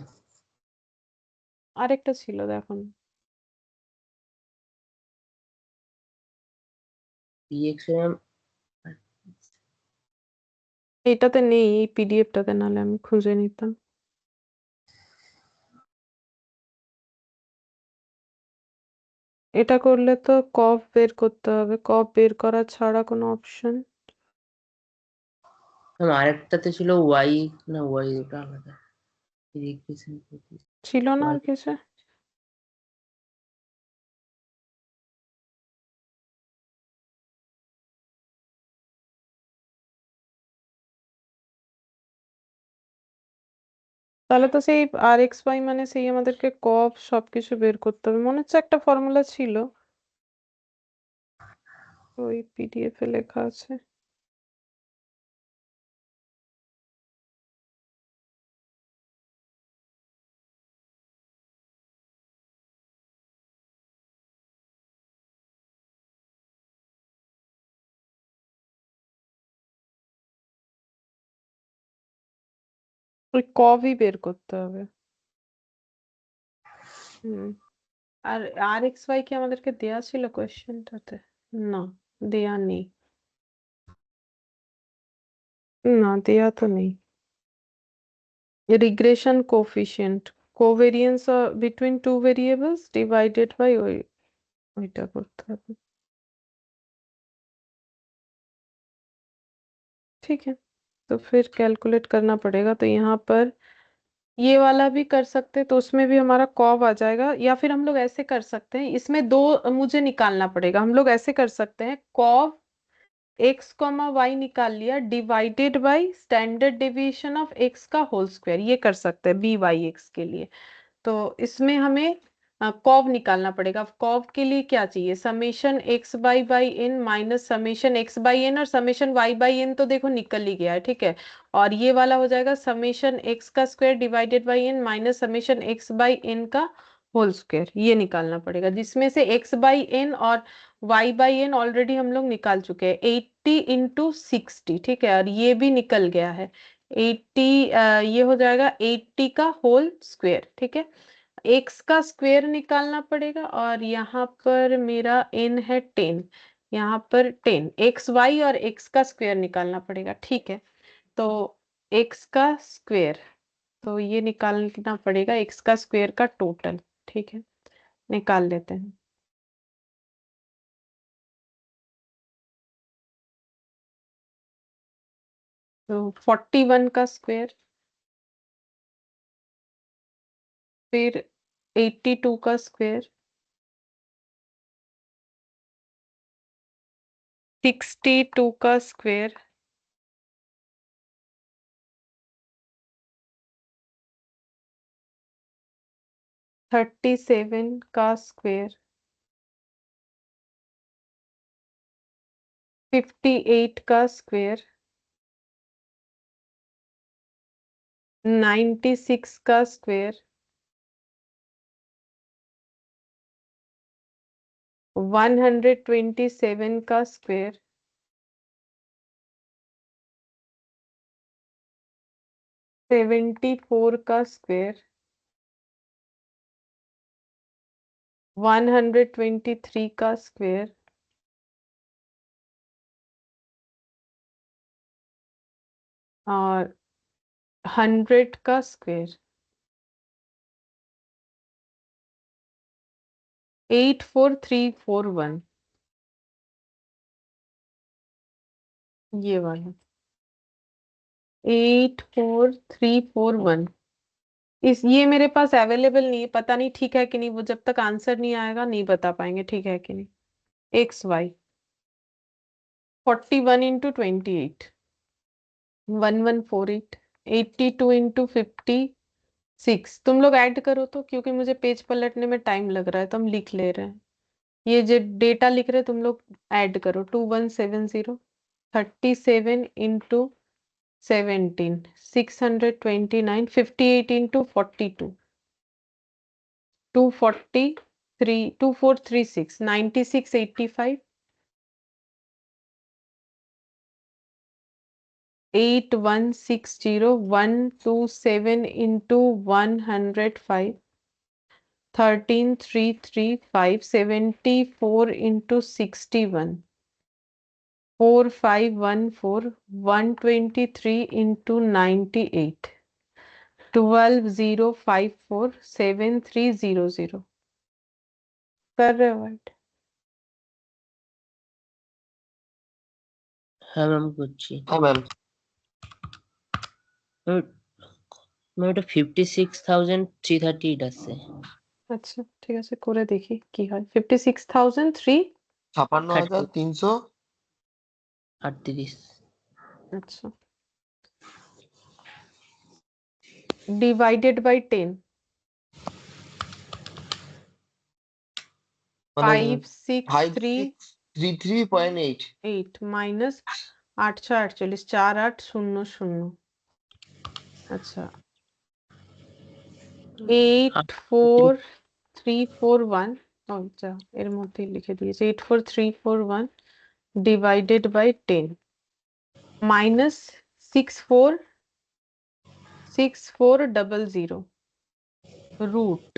আরেকটা ছিল দেখো না। PX ma'am. এটাতে নেই, এই পিডিএফটাতে, নাহলে আমি খুঁজে নিতাম। এটা করলে তো কফ বের করতে হবে, কফ বের করা ছাড়া কোনো অপশন ম্যাম আরেকটাতে ছিল Y, না Y ওটা আলাদা। Regression ছিল না আর Y। কিছু। তাহলে তো সেই আর এক্স ওয়াই মানে সেই আমাদেরকে কফ সবকিছু বের করতে হবে, মনে হচ্ছে একটা ফর্মুলা ছিল, ওই পিডিএফ এ লেখা আছে। ওই কফই বের করতে হবে। হুম। আর আর এক্স ওয়াই কি আমাদেরকে দেয়া ছিল কোয়েশ্চেনটাতে? না, দেয়া নেই। না, দেয়া তো নেই। Regression coefficient, covariance between two variables divided by ওইটা করতে হবে। ठीक है, तो फिर कैलकुलेट करना पड़ेगा। तो यहाँ पर ये वाला भी कर सकते हैं, तो उसमें भी हमारा कॉब आ जाएगा। या फिर हम लोग ऐसे कर सकते हैं, इसमें दो मुझे निकालना पड़ेगा। हम लोग ऐसे कर सकते हैं, कॉब एक्स कॉमा वाई निकाल लिया, divided by standard deviation of x का होल स्क्वायर, ये कर सकते हैं बी वाई एक्स के लिए। तो इसमें हमें कॉब निकालना पड़ेगा। कॉब के लिए क्या चाहिए, summation x by N minus summation x by n, और समेशन वाई बाई एन तो देखो निकल ही गया है, ठीक है। और ये वाला हो जाएगा समेशन एक्स का square divided by N minus summation x by N का होल स्क्वायर, ये निकालना पड़ेगा, जिसमें से एक्स बाई एन और वाई बाई एन ऑलरेडी हम लोग निकाल चुके हैं, 80 इंटू 60, ठीक है। और ये भी निकल गया है 80, ये हो जाएगा 80 का होल स्क्वायर, ठीक है। एक्स का स्क्वायर निकालना पड़ेगा, और यहाँ पर मेरा n है 10, यहाँ पर 10 एक्स वाई और एक्स का स्क्वायर निकालना पड़ेगा, ठीक है। तो एक्स का स्क्वायर, तो ये निकालना पड़ेगा एक्स का स्क्वायर का टोटल, ठीक है, निकाल लेते हैं। तो 41 का स्क्वायर, फिर 82 का स्क्वायर, 62 का स्क्वायर, 37 का स्क्वायर, 58 का स्क्वायर, 96 का स्क्वायर, 127 का स्क्वायर, 74 का स्क्वायर, 123 का स्क्वायर, और 100 का स्क्वायर, 84341, ये वाला। 84341 इस ये मेरे पास अवेलेबल नहीं है, पता नहीं ठीक है कि नहीं, वो जब तक आंसर नहीं आएगा नहीं बता पाएंगे ठीक है कि नहीं। XY 41 into 28 1148 82 into 56 तुम लोग ऐड करो तो, क्योंकि मुझे पेज पलटने में टाइम लग रहा है तो हम लिख ले रहे हैं। ये जो डेटा लिख रहे हैं तुम लोग ऐड करो। 2170 37 into 17 629 58 into 42 243 2436 9685 8160 127 into 105 13335 74 into 61 4514 123 into 98 12054 7300 कर रहे हो ऐड? হ্যাঁ ম্যাম করছি। হ্যাঁ ম্যাম। ম্যাম এটা 56,338 আসছে। আচ্ছা ঠিক আছে করে দেখি কি হয়। 56,003 56,338। আচ্ছা ডিভাইডেড বাই 10 5633.8 8 মাইনাস 848 4800 আচ্ছা 84341 আচ্ছা এর মধ্যেই লিখে দিয়েছি 84341 ডিভাইডেড বাই 10 মাইনাস 6400 রুট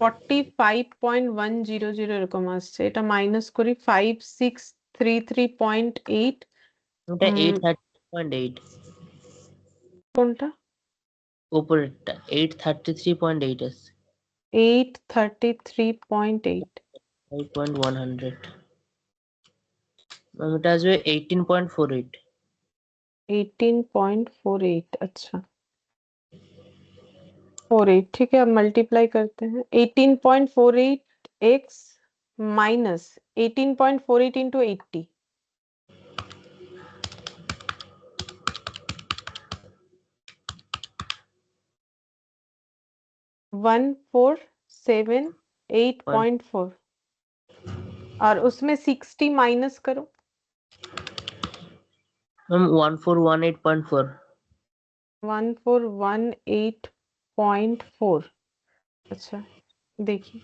45.100 এরকম আসছে। এটা মাইনাস করি 5633.8 ওটা 830.8 কোনটা উপরেরটা 833.8 আসছে 833.8 5.100 ম্যাম এটা আসবে 18.48 18.48 अच्छा 48 ठीक है। अब मल्टीप्लाई करते हैं 18.48x माइनस 18.48 इंटू 80 1478.4 और उसमें 60 माइनस करो ম্যাম 1418.4 1418.4 अच्छा देखिए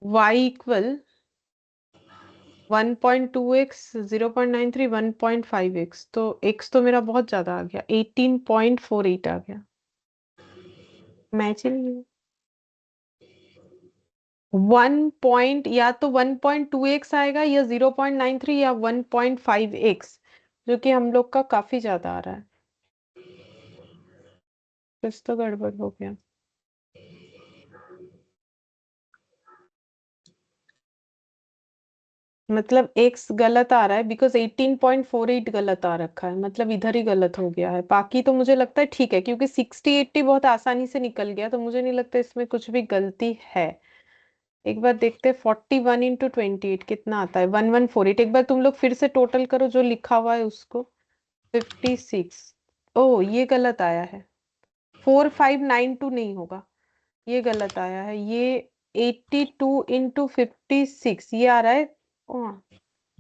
y इक्वल 1.2x 0.93 1.5x तो x तो मेरा बहुत ज्यादा आ गया 18.48 आ गया मैच ही नहीं है। 1 पॉइंट या तो 1.2x आएगा या 0.93 या 1.5x जो कि हम लोग का काफी ज्यादा आ रहा है। कुछ तो गड़बड़ हो गया। मतलब x गलत आ रहा है बिकॉज 18.48 गलत आ रखा है, मतलब इधर ही गलत हो गया है। बाकी तो मुझे लगता है ठीक है क्योंकि 60-80 बहुत आसानी से निकल गया तो मुझे नहीं लगता इसमें कुछ भी गलती है। एक बार देखते हैं 41 इंटू 28 कितना आता है 1148। एक बार तुम लोग फिर से टोटल करो जो लिखा हुआ है उसको 56 ओ ये गलत आया है 4592 नहीं होगा ये गलत आया है। ये 82 इंटू 56 ये आ रहा है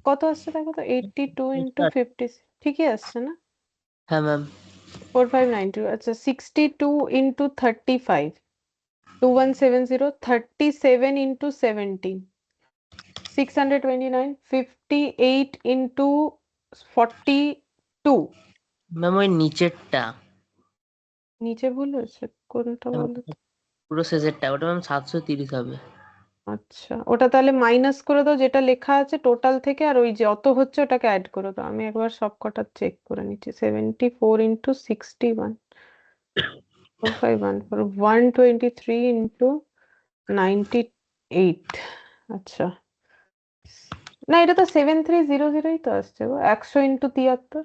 কত আসছে দেখো তো 82 into 56 ঠিকই আসছে না হ্যাঁ ম্যাম 4592 আচ্ছা 62 into 35 2170 37 into 17 629 58 into 42 ম্যাম ওই নিচেরটা নিচে ভুল হয়েছে কোনটা বলো তো? পুরো শেষেরটা ওটা ম্যাম 730 হবে আচ্ছা ওটা তাহলে মাইনাস করে দাও যেটা লেখা আছে টোটাল থেকে আর ওই যত হচ্ছে ওটাকে অ্যাড করে দাও। আমি একবার সব কটা চেক করে নিচ্ছি 74 into 61 4514 123 into 98 আচ্ছা না এটা তো 7300 তো আসছে গো 100 into 73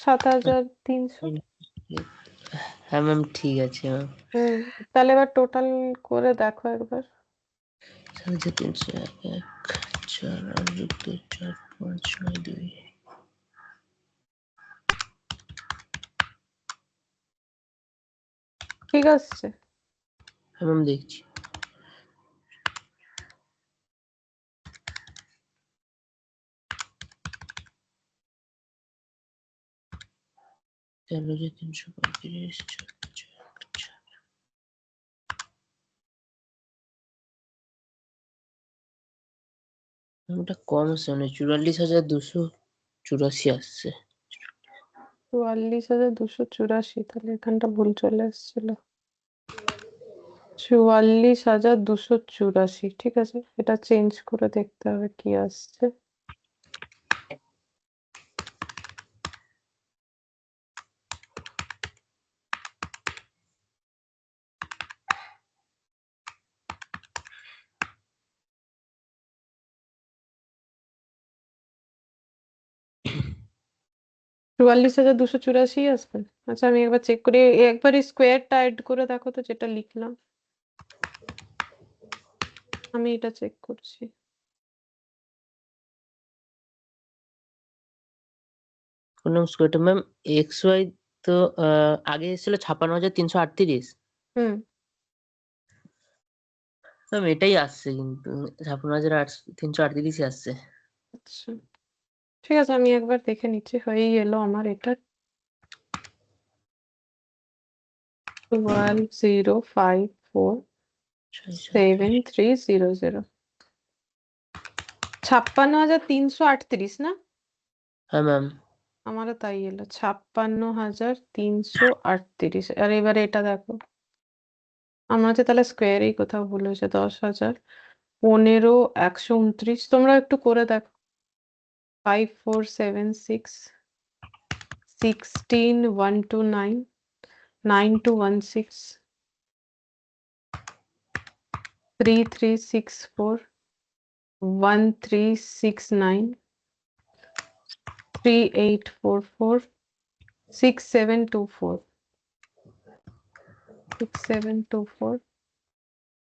7300। হ্যাঁ ম্যাম ঠিক আছে ম্যাম। তাহলে এবার টোটাল করে দেখো একবার। 7300 এক 4 8 যুক্ত 4 5 9 2। ঠিক আসছে? হ্যাঁ ম্যাম দেখছি। তেরো হাজার 335 ওটা কম আসছে মানে 44,284 আসছে। 44,284, তাহলে এখানটা ভুল চলে এসেছিল। 44,284, ঠিক আছে, এটা চেঞ্জ করে দেখতে হবে কি আসছে। চুয়াল্লিশ হাজার 284 আসবে। আচ্ছা আমি একবার চেক করি, একবার স্কোয়ারটা অ্যাড করে দেখো তো যেটা লিখলাম। আমি এটা চেক করছি। স্কোয়ারটা ম্যাম এক্স ওয়াই তো আগে এসেছিল 56,338। হুম। ম্যাম এটাই আসছে কিন্তু 56,338 আসছে। আচ্ছা ঠিক আছে, আমি একবার দেখে নিচ্ছি। হয়েই এলো আমার এটা। 12,054,7300। 56,338 না? হ্যাঁ ম্যাম। আমারও তাই এলো 56,338। আর এবারে এটা দেখো, আমার হচ্ছে তাহলে স্কোয়ারেই কোথাও ভুল হয়েছে। 10,000 15,129, তোমরা একটু করে দেখো। 5476 16,129 9216 3364 1369 3844 6724 6724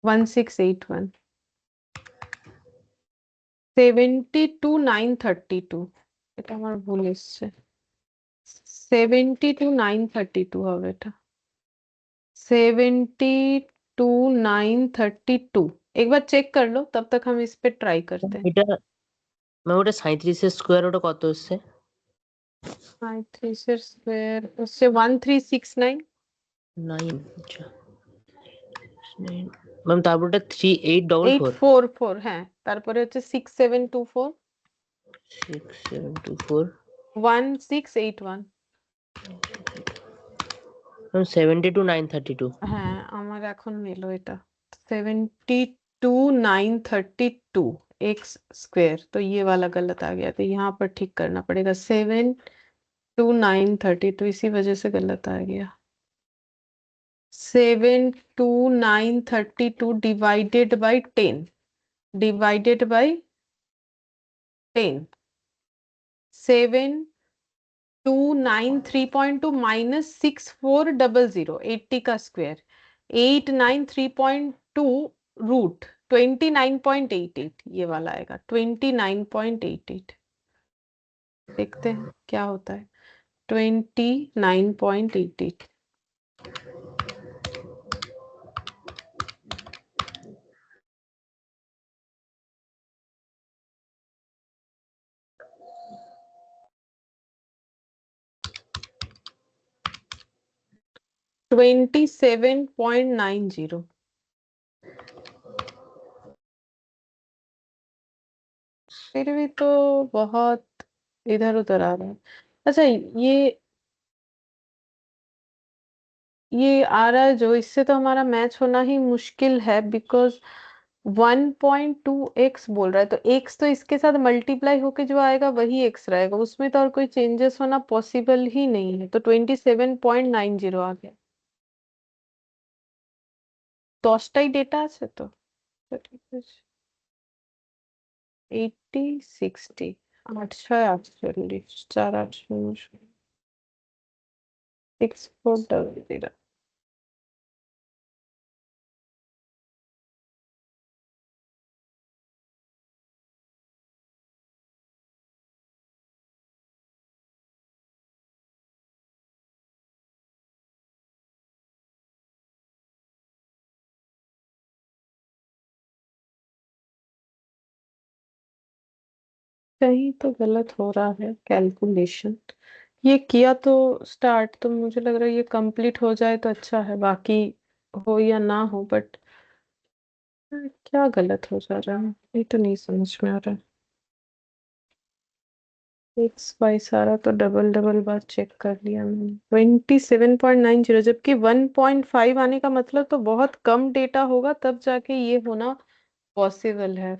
1681 72,932। এটা আমার ভুল এসছে। 72,932 হবে এটা। 72,932। एक बार चेक कर लो, तब तक हम इस पे ट्राई करते हैं। এটা ম্যাম ওটা 37 স্কোয়ার ওটা কত হচ্ছে? 35 স্কোয়ার হচ্ছে 1369। 9 আচ্ছা। ম্যাম তারপর ওটা 3844 844, হ্যাঁ, তারপরে হচ্ছে 6724 6724 1681। ম্যাম 72,932। হ্যাঁ আমার এখন এলো এটা 72,932 एक्स स्क्वायर। तो ये वाला गलत आ गया, तो यहाँ पर ठीक करना पड़ेगा। 72,930, तो इसी वजह से गलत आ गया। 72,932 divided by 10, divided by 10। 7293.2 minus 6400, 80 का स्क्वायर 893.2 रूट 29.88, ये वाला आएगा 29.88। देखते हैं क्या होता है। 29.88। $27.90। फिर भी तो बहुत इधर उधर आ रहा है। अच्छा ये आ रहा है जो, इससे तो हमारा मैच होना ही मुश्किल है, बिकॉज 1.2x बोल रहा है, तो x तो इसके साथ मल्टीप्लाई होके जो आएगा वही x रहेगा, उसमें तो और कोई चेंजेस होना पॉसिबल ही नहीं है। तो 27.90 आ गया। 10টাই ডেটা আছে তো, তো ঠিক আছে। 80 60 8 6 48 4 8 0। 6400। कहीं तो गलत हो रहा है कैलकुलेशन। ये किया तो स्टार्ट, तो मुझे लग रहा है ये कंप्लीट हो जाए तो अच्छा है, बाकी हो या ना हो, बट क्या गलत हो जा रहा है ये तो नहीं समझ में आ रहा है। एक्स वाई सारा तो डबल डबल बार चेक कर लिया मैंने। 27.90, जबकि 1.5 आने का मतलब तो बहुत कम डेटा होगा तब जाके ये होना पॉसिबल है।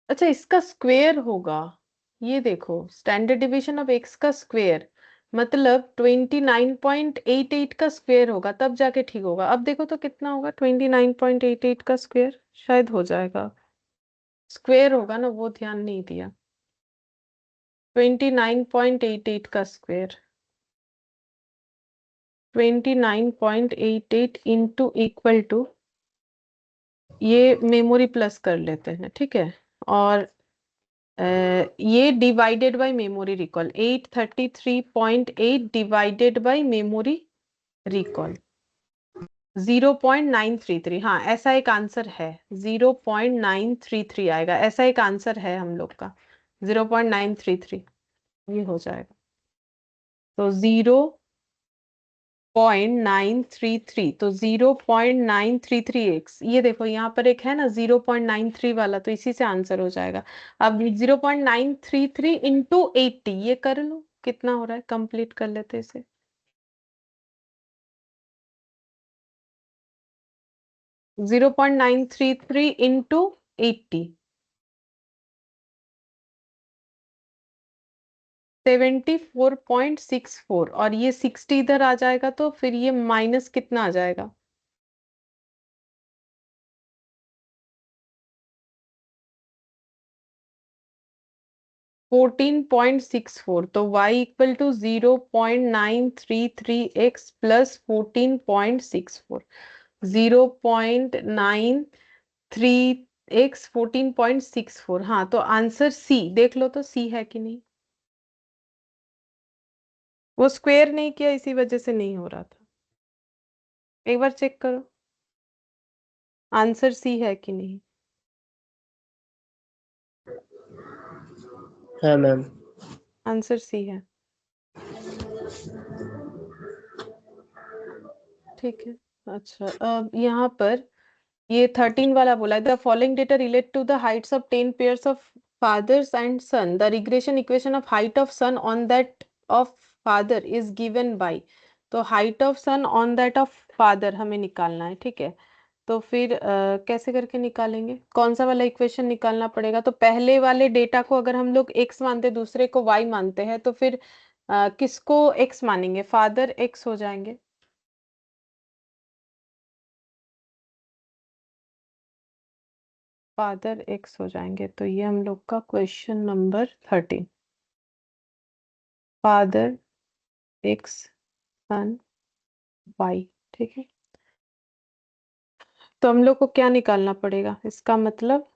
अच्छा, इसका स्क्वेयर होगा। ये देखो, स्टैंडर्ड डिवीजन ऑफ एक्स का स्क्वेयर मतलब 29.88 का स्क्वेयर होगा, तब जाके ठीक होगा। अब देखो तो कितना होगा 29.88 का स्क्वेयर, शायद हो जाएगा। स्क्वेयर होगा ना, वो ध्यान नहीं दिया। 29.88 का स्क्वेयर, 29.88 इंटू इक्वल टू, ये मेमोरी प्लस कर लेते हैं, ठीक है। और ये divided by memory recall, 833.8 divided by memory recall 0.933। हाँ, ऐसा एक आंसर है, 0.933 आएगा, ऐसा एक आंसर है हम लोग का, 0.933। ये हो जाएगा तो 0.933, तो 0.933x, ये देखो यहाँ पर एक है ना 0.93 वाला, तो इसी से आंसर हो जाएगा। अब 0.933 इंटू 80, ये कर लो कितना हो रहा है, कंप्लीट कर लेते इसे। 0.933 इंटू 80, 74.64, और ये 60 इधर आ जाएगा, तो फिर ये माइनस कितना आ जाएगा, 14.64। तो y equal to 0.933x plus 14.64, 0.93x 14.64। हाँ, तो आंसर सी देख लो तो सी है कि नहीं। वो स्क्वायर नहीं किया, इसी वजह से नहीं हो रहा था। एक बार चेक करो आंसर सी है कि नहीं। है मैम। आंसर सी है, ठीक है। अच्छा, अब यहाँ पर ये 13 वाला बोला है, the following data relate to the heights of 10 pairs of fathers and son, the regression equation of height of son on that of father is given by. तो height of son on that of father हमें निकालना है, ठीक है। तो फिर कैसे करके निकालेंगे, कौन सा वाला इक्वेशन निकालना पड़ेगा। तो पहले वाले डेटा को अगर हम लोग x मानते, दूसरे को y मानते हैं, तो फिर किसको x मानेंगे, फादर x हो जाएंगे। फादर एक्स हो जाएंगे, तो ये हम लोग का क्वेश्चन नंबर 13। फादर एक्स सन वाई, ठीक है। तो हम लोग को क्या निकालना पड़ेगा, इसका मतलब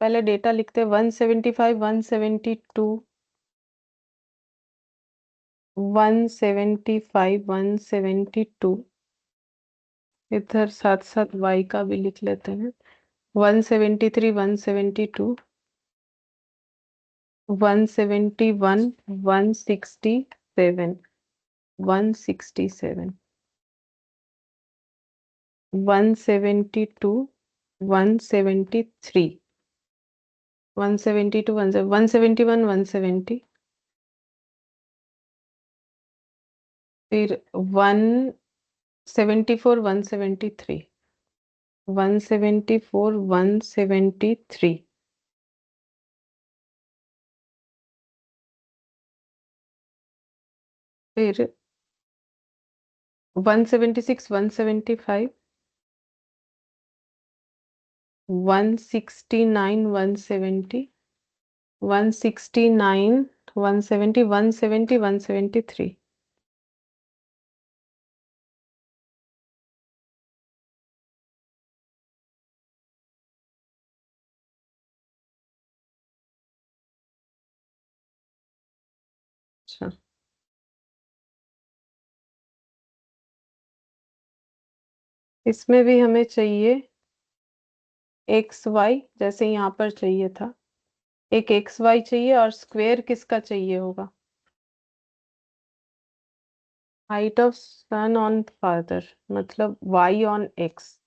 पहले डेटा लिखते हैं, 175, 172, 175, 172, इधर साथ साथ वाई का भी लिख लेते हैं, 173, 172, 171, 167, 167, 172, 173, 172, 171, 170, फिर 174, 173, 174, 173, फिर 176, 175, 169, 170, 169, 170, 170, 173। अच्छा, इसमें भी हमें चाहिए एक्स वाई, जैसे यहाँ पर चाहिए था। एक एक्स वाई चाहिए, और स्क्वायर किसका चाहिए होगा? Height of son on father, मतलब वाई ऑन एक्स,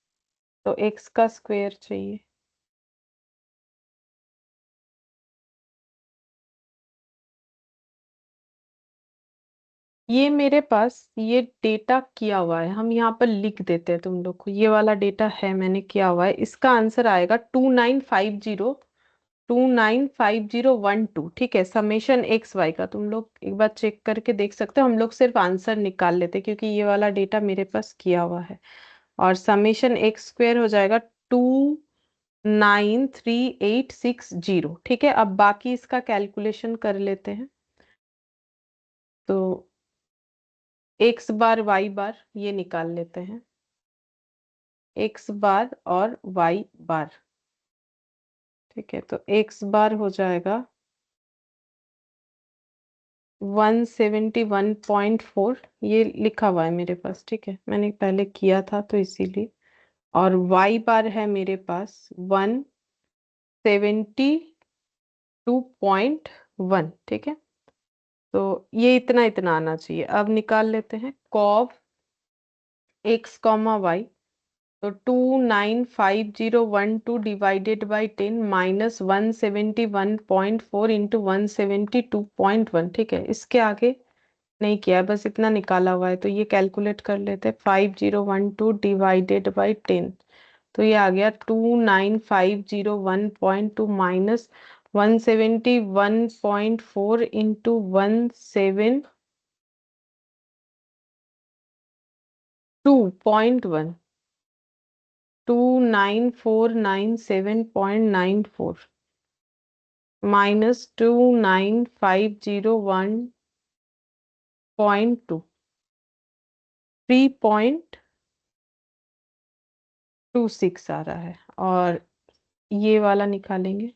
तो एक्स का स्क्वायर चाहिए। ये मेरे पास ये डेटा किया हुआ है, हम यहाँ पर लिख देते हैं तुम लोग को, ये वाला डेटा है, मैंने किया हुआ है। इसका आंसर आएगा 2950 ठीक है, समेशन एक्स वाई का। तुम लोग एक बार चेक करके देख सकते हो, हम लोग सिर्फ आंसर निकाल लेते हैं, क्योंकि ये वाला डेटा मेरे पास किया हुआ है। और समेशन एक्स स्क्वायर हो जाएगा 293860। ठीक है, अब बाकी इसका कैलकुलेशन कर लेते हैं। तो एक्स बार वाई बार ये निकाल लेते हैं, एक्स बार और वाई बार। ठीक है, तो एक्स बार हो जाएगा 171.4, ये लिखा हुआ है मेरे पास। ठीक है, मैंने पहले किया था तो इसीलिए। और वाई बार है मेरे पास 172.1। ठीक है, तो ये इतना इतना आना चाहिए। अब निकाल लेते हैं कॉब एक्स कॉमा वाई। तो 295012 डिवाइडेड बाई 10 माइनस 171.4 इंटू 172.1। ठीक है, इसके आगे नहीं किया है, बस इतना निकाला हुआ है। तो ये कैलकुलेट कर लेते हैं, 5012 डिवाइडेड बाई 10, तो ये आ गया 29501.2 माइनस 171.4 इंटू 172.1, 29497.94 माइनस 29501.2, 3.26 आ रहा है। और ये वाला निकालेंगे,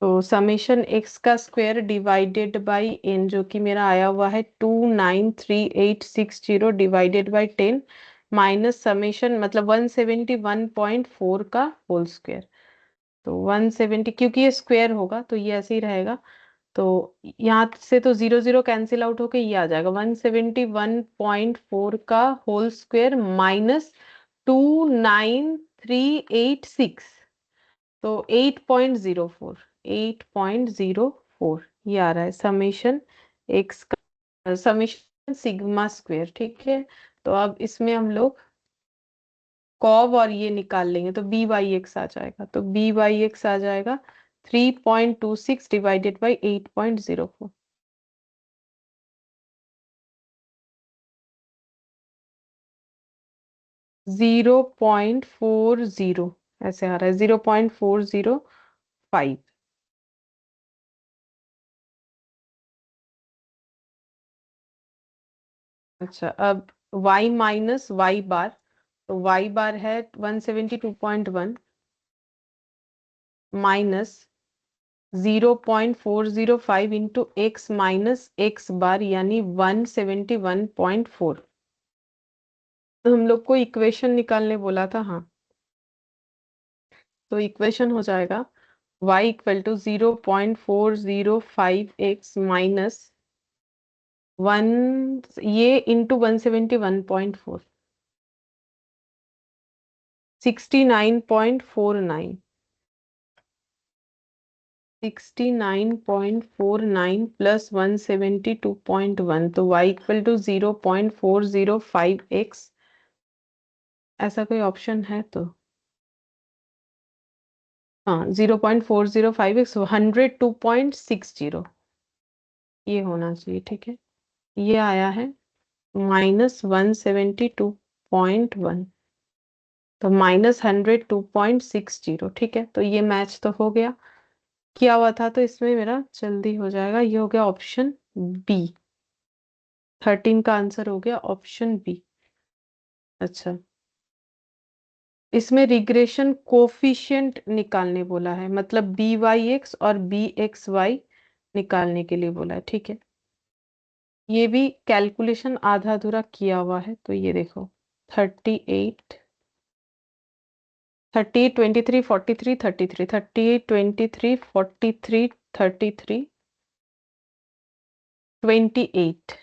तो समेशन एक्स का स्क्वायर डिवाइडेड बाई एन, जो कि मेरा आया हुआ है 293860 डिवाइडेड बाई 10 माइनस समेशन, मतलब 171.4 का होल स्क्वायर। तो 170, क्योंकि ये स्क्वायर होगा तो ये ऐसे ही रहेगा। तो यहाँ से तो 0 0 कैंसिल आउट होके ये आ जाएगा 171.4 का होल स्क्वायर माइनस 29386, तो 8.04, 8.04 ये आ रहा है समेशन एक्स का, समेशन सिग्मा स्क्वायर। ठीक है, तो अब इसमें हम लोग कॉब और ये निकाल लेंगे, तो बी बाई एक्स आ जाएगा। तो बी बाई एक्स आ जाएगा 3.26 डिवाइडेड बाई 8.04। 0.40 ऐसे आ रहा है, 0.405। अच्छा, अब y माइनस वाई बार, तो y बार है 172.1 minus 0.405 into X minus X bar, यानी 171.4। हम लोग को इक्वेशन निकालने बोला था, हाँ। तो इक्वेशन हो जाएगा y इक्वल टू 0.405 माइनस 1, ये इंटू 171.4, 69.49, 69.49 प्लस 172.1, तो y इक्वल टू 0.405x। ऐसा कोई ऑप्शन है तो हाँ, 0.405x 102.60, ये होना चाहिए, ठीक है। ये आया है -172.1, तो -102.60, ठीक है। तो ये मैच तो हो गया, किया हुआ था, तो इसमें मेरा जल्दी हो जाएगा। ये हो गया ऑप्शन बी, 13 का आंसर हो गया ऑप्शन बी। अच्छा, इसमें रिग्रेशन कोफिशिएंट निकालने बोला है, मतलब बी वाई एक्स और बी एक्स वाई निकालने के लिए बोला है, ठीक है। ये भी कैलकुलेशन आधा अधूरा किया हुआ है, तो ये देखो 38, 38, 23, 43, 33, 38, 23, 43, 33, 28,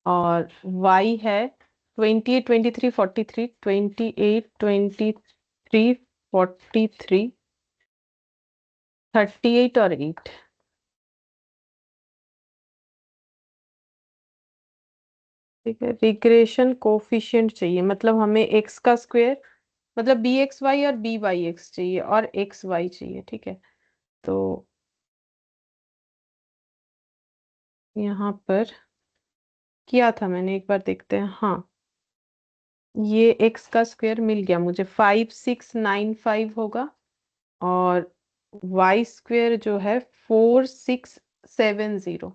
और y है 28, 23, 43, 28, 23, 43, 38 और 8। ठीक है, रिग्रेशन कोफिशिएंट चाहिए, मतलब हमें x का स्क्वायर, मतलब बी एक्स वाई और बी वाई एक्स चाहिए और एक्स वाई चाहिए, ठीक है। तो यहाँ पर किया था मैंने, एक बार देखते हैं। हाँ, ये x का स्क्वायर मिल गया मुझे, 5695 होगा, और y स्क्वायर जो है 4670,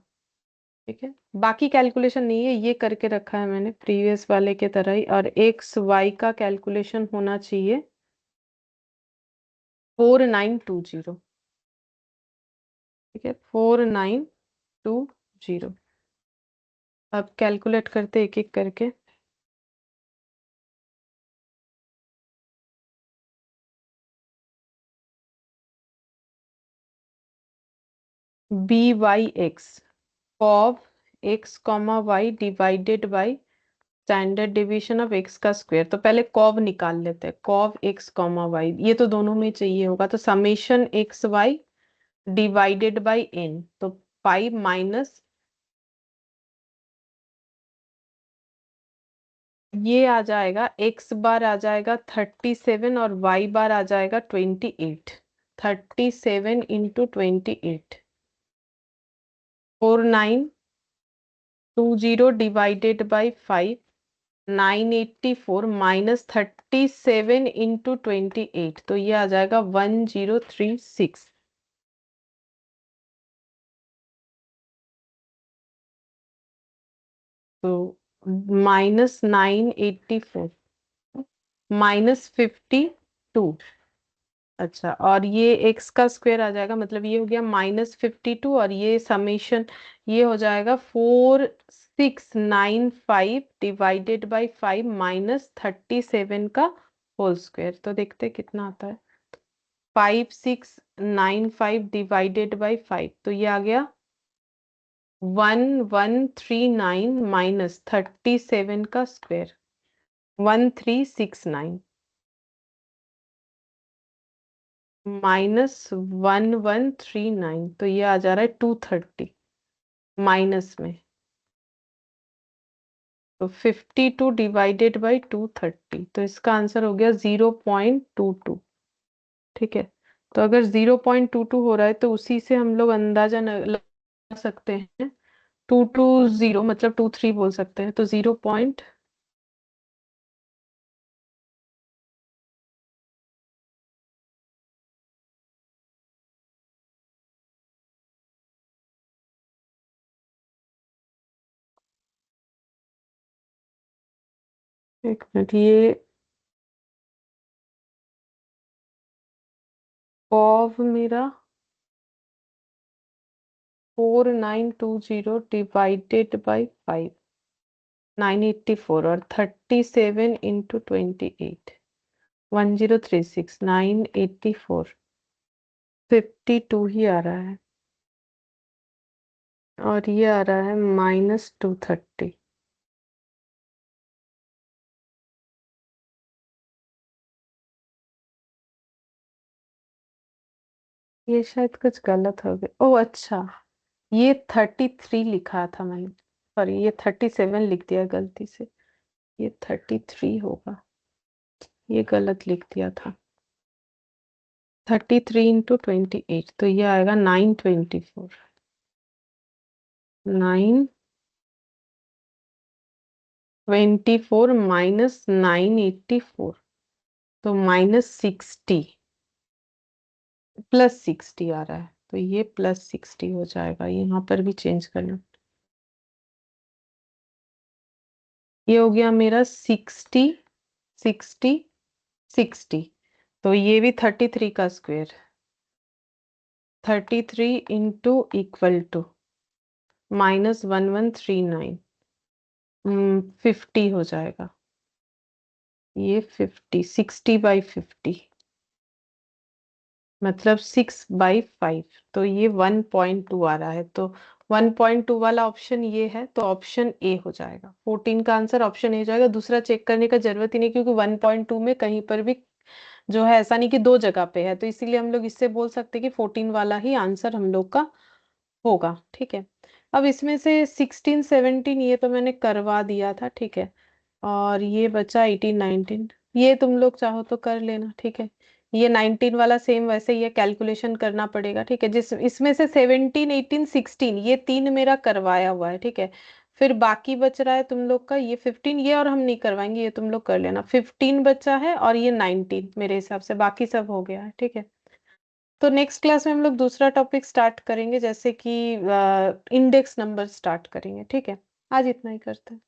ठीक है। बाकी कैलकुलेशन नहीं है, ये करके रखा है मैंने प्रीवियस वाले के तरह ही। और एक्स वाई का कैलकुलेशन होना चाहिए 4920, ठीक है, 4920। अब कैलकुलेट करते एक एक करके। B Y x, cov x comma Y divided by standard division of x का स्क्वायर। तो पहले कॉब निकाल लेते हैं, कॉब एक्स कॉमा वाई, ये तो दोनों में चाहिए होगा, तो summation x Y divided by N, तो 5 माइनस, ये आ जाएगा एक्स बार आ जाएगा 37 और वाई बार आ जाएगा 28। 37 into 28, 4920 divided by 5, 984 minus 37 into 28, तो ये आ जाएगा 1036। तो -984 -52। अच्छा, और ये एक्स का स्क्वायर आ जाएगा, मतलब ये हो गया -52, और ये समेशन ये हो जाएगा 4695 डिवाइडेड बाई 5 -37 का होल स्क्वायर। तो देखते हैं कितना आता है। 5695 डिवाइडेड बाई 5, तो ये आ गया 1139 माइनस 37 का स्क्वायर 1369 -1139, तो ये आ जा रहा है 230 माइनस में। तो 52 डिवाइडेड बाई 230, तो इसका आंसर हो गया 0.22, ठीक है। तो अगर 0.22 हो रहा है, तो उसी से हम लोग अंदाजा लगा सकते हैं। 220 मतलब 23 बोल सकते हैं, तो 0 पॉइंट, एक मिनट, ये कॉव मेरा 4920 डिवाइडेड बाई 5, 984, और 37 इंटू 28, 1036, 984, 52 ही आ रहा है, और ये आ रहा है -230। ये शायद कुछ गलत हो गया। ओ अच्छा, ये 33 लिखा था मैंने, सॉरी, ये 37 लिख दिया गलती से, ये 33 होगा, ये गलत लिख दिया था। 33 इंटू 28, तो ये आएगा 924। 9 24 माइनस 984, तो -60 +60 आ रहा है, तो ये +60 हो जाएगा। यहाँ पर भी चेंज करना, ये हो गया मेरा 60 60 60, तो ये भी 33 का स्क्वायर, 33 इंटू इक्वल टू -1139, 50 हो जाएगा। ये 50, 60/50 मतलब 6/5, तो ये 1.2 आ रहा है, तो 1.2 वाला ऑप्शन ये है, तो ऑप्शन ए हो जाएगा। 14 का आंसर ऑप्शन ए हो जाएगा। दूसरा चेक करने का जरूरत ही नहीं, क्योंकि 1.2 में कहीं पर भी जो है ऐसा नहीं कि दो जगह पे है, तो इसीलिए हम लोग इससे बोल सकते हैं कि 14 वाला ही आंसर हम लोग का होगा। ठीक है, अब इसमें से 16 17 ये तो मैंने करवा दिया था। ठीक है, और ये बचा 18 19, ये तुम लोग चाहो तो कर लेना। ठीक है, ये 19 वाला सेम वैसे ही है, कैलकुलेशन करना पड़ेगा। ठीक है, जिस इसमें से 17 18 16 ये तीन मेरा करवाया हुआ है। ठीक है, फिर बाकी बच रहा है तुम लोग का ये 15, ये और हम नहीं करवाएंगे, ये तुम लोग कर लेना। 15 बचा है और ये 19 मेरे हिसाब से, बाकी सब हो गया है। ठीक है, तो नेक्स्ट क्लास में हम लोग दूसरा टॉपिक स्टार्ट करेंगे, जैसे कि इंडेक्स नंबर स्टार्ट करेंगे। ठीक है, आज इतना ही करते हैं।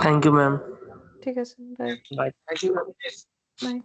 Thank you ma'am. ठीक है सर, बाय बाय। बाय।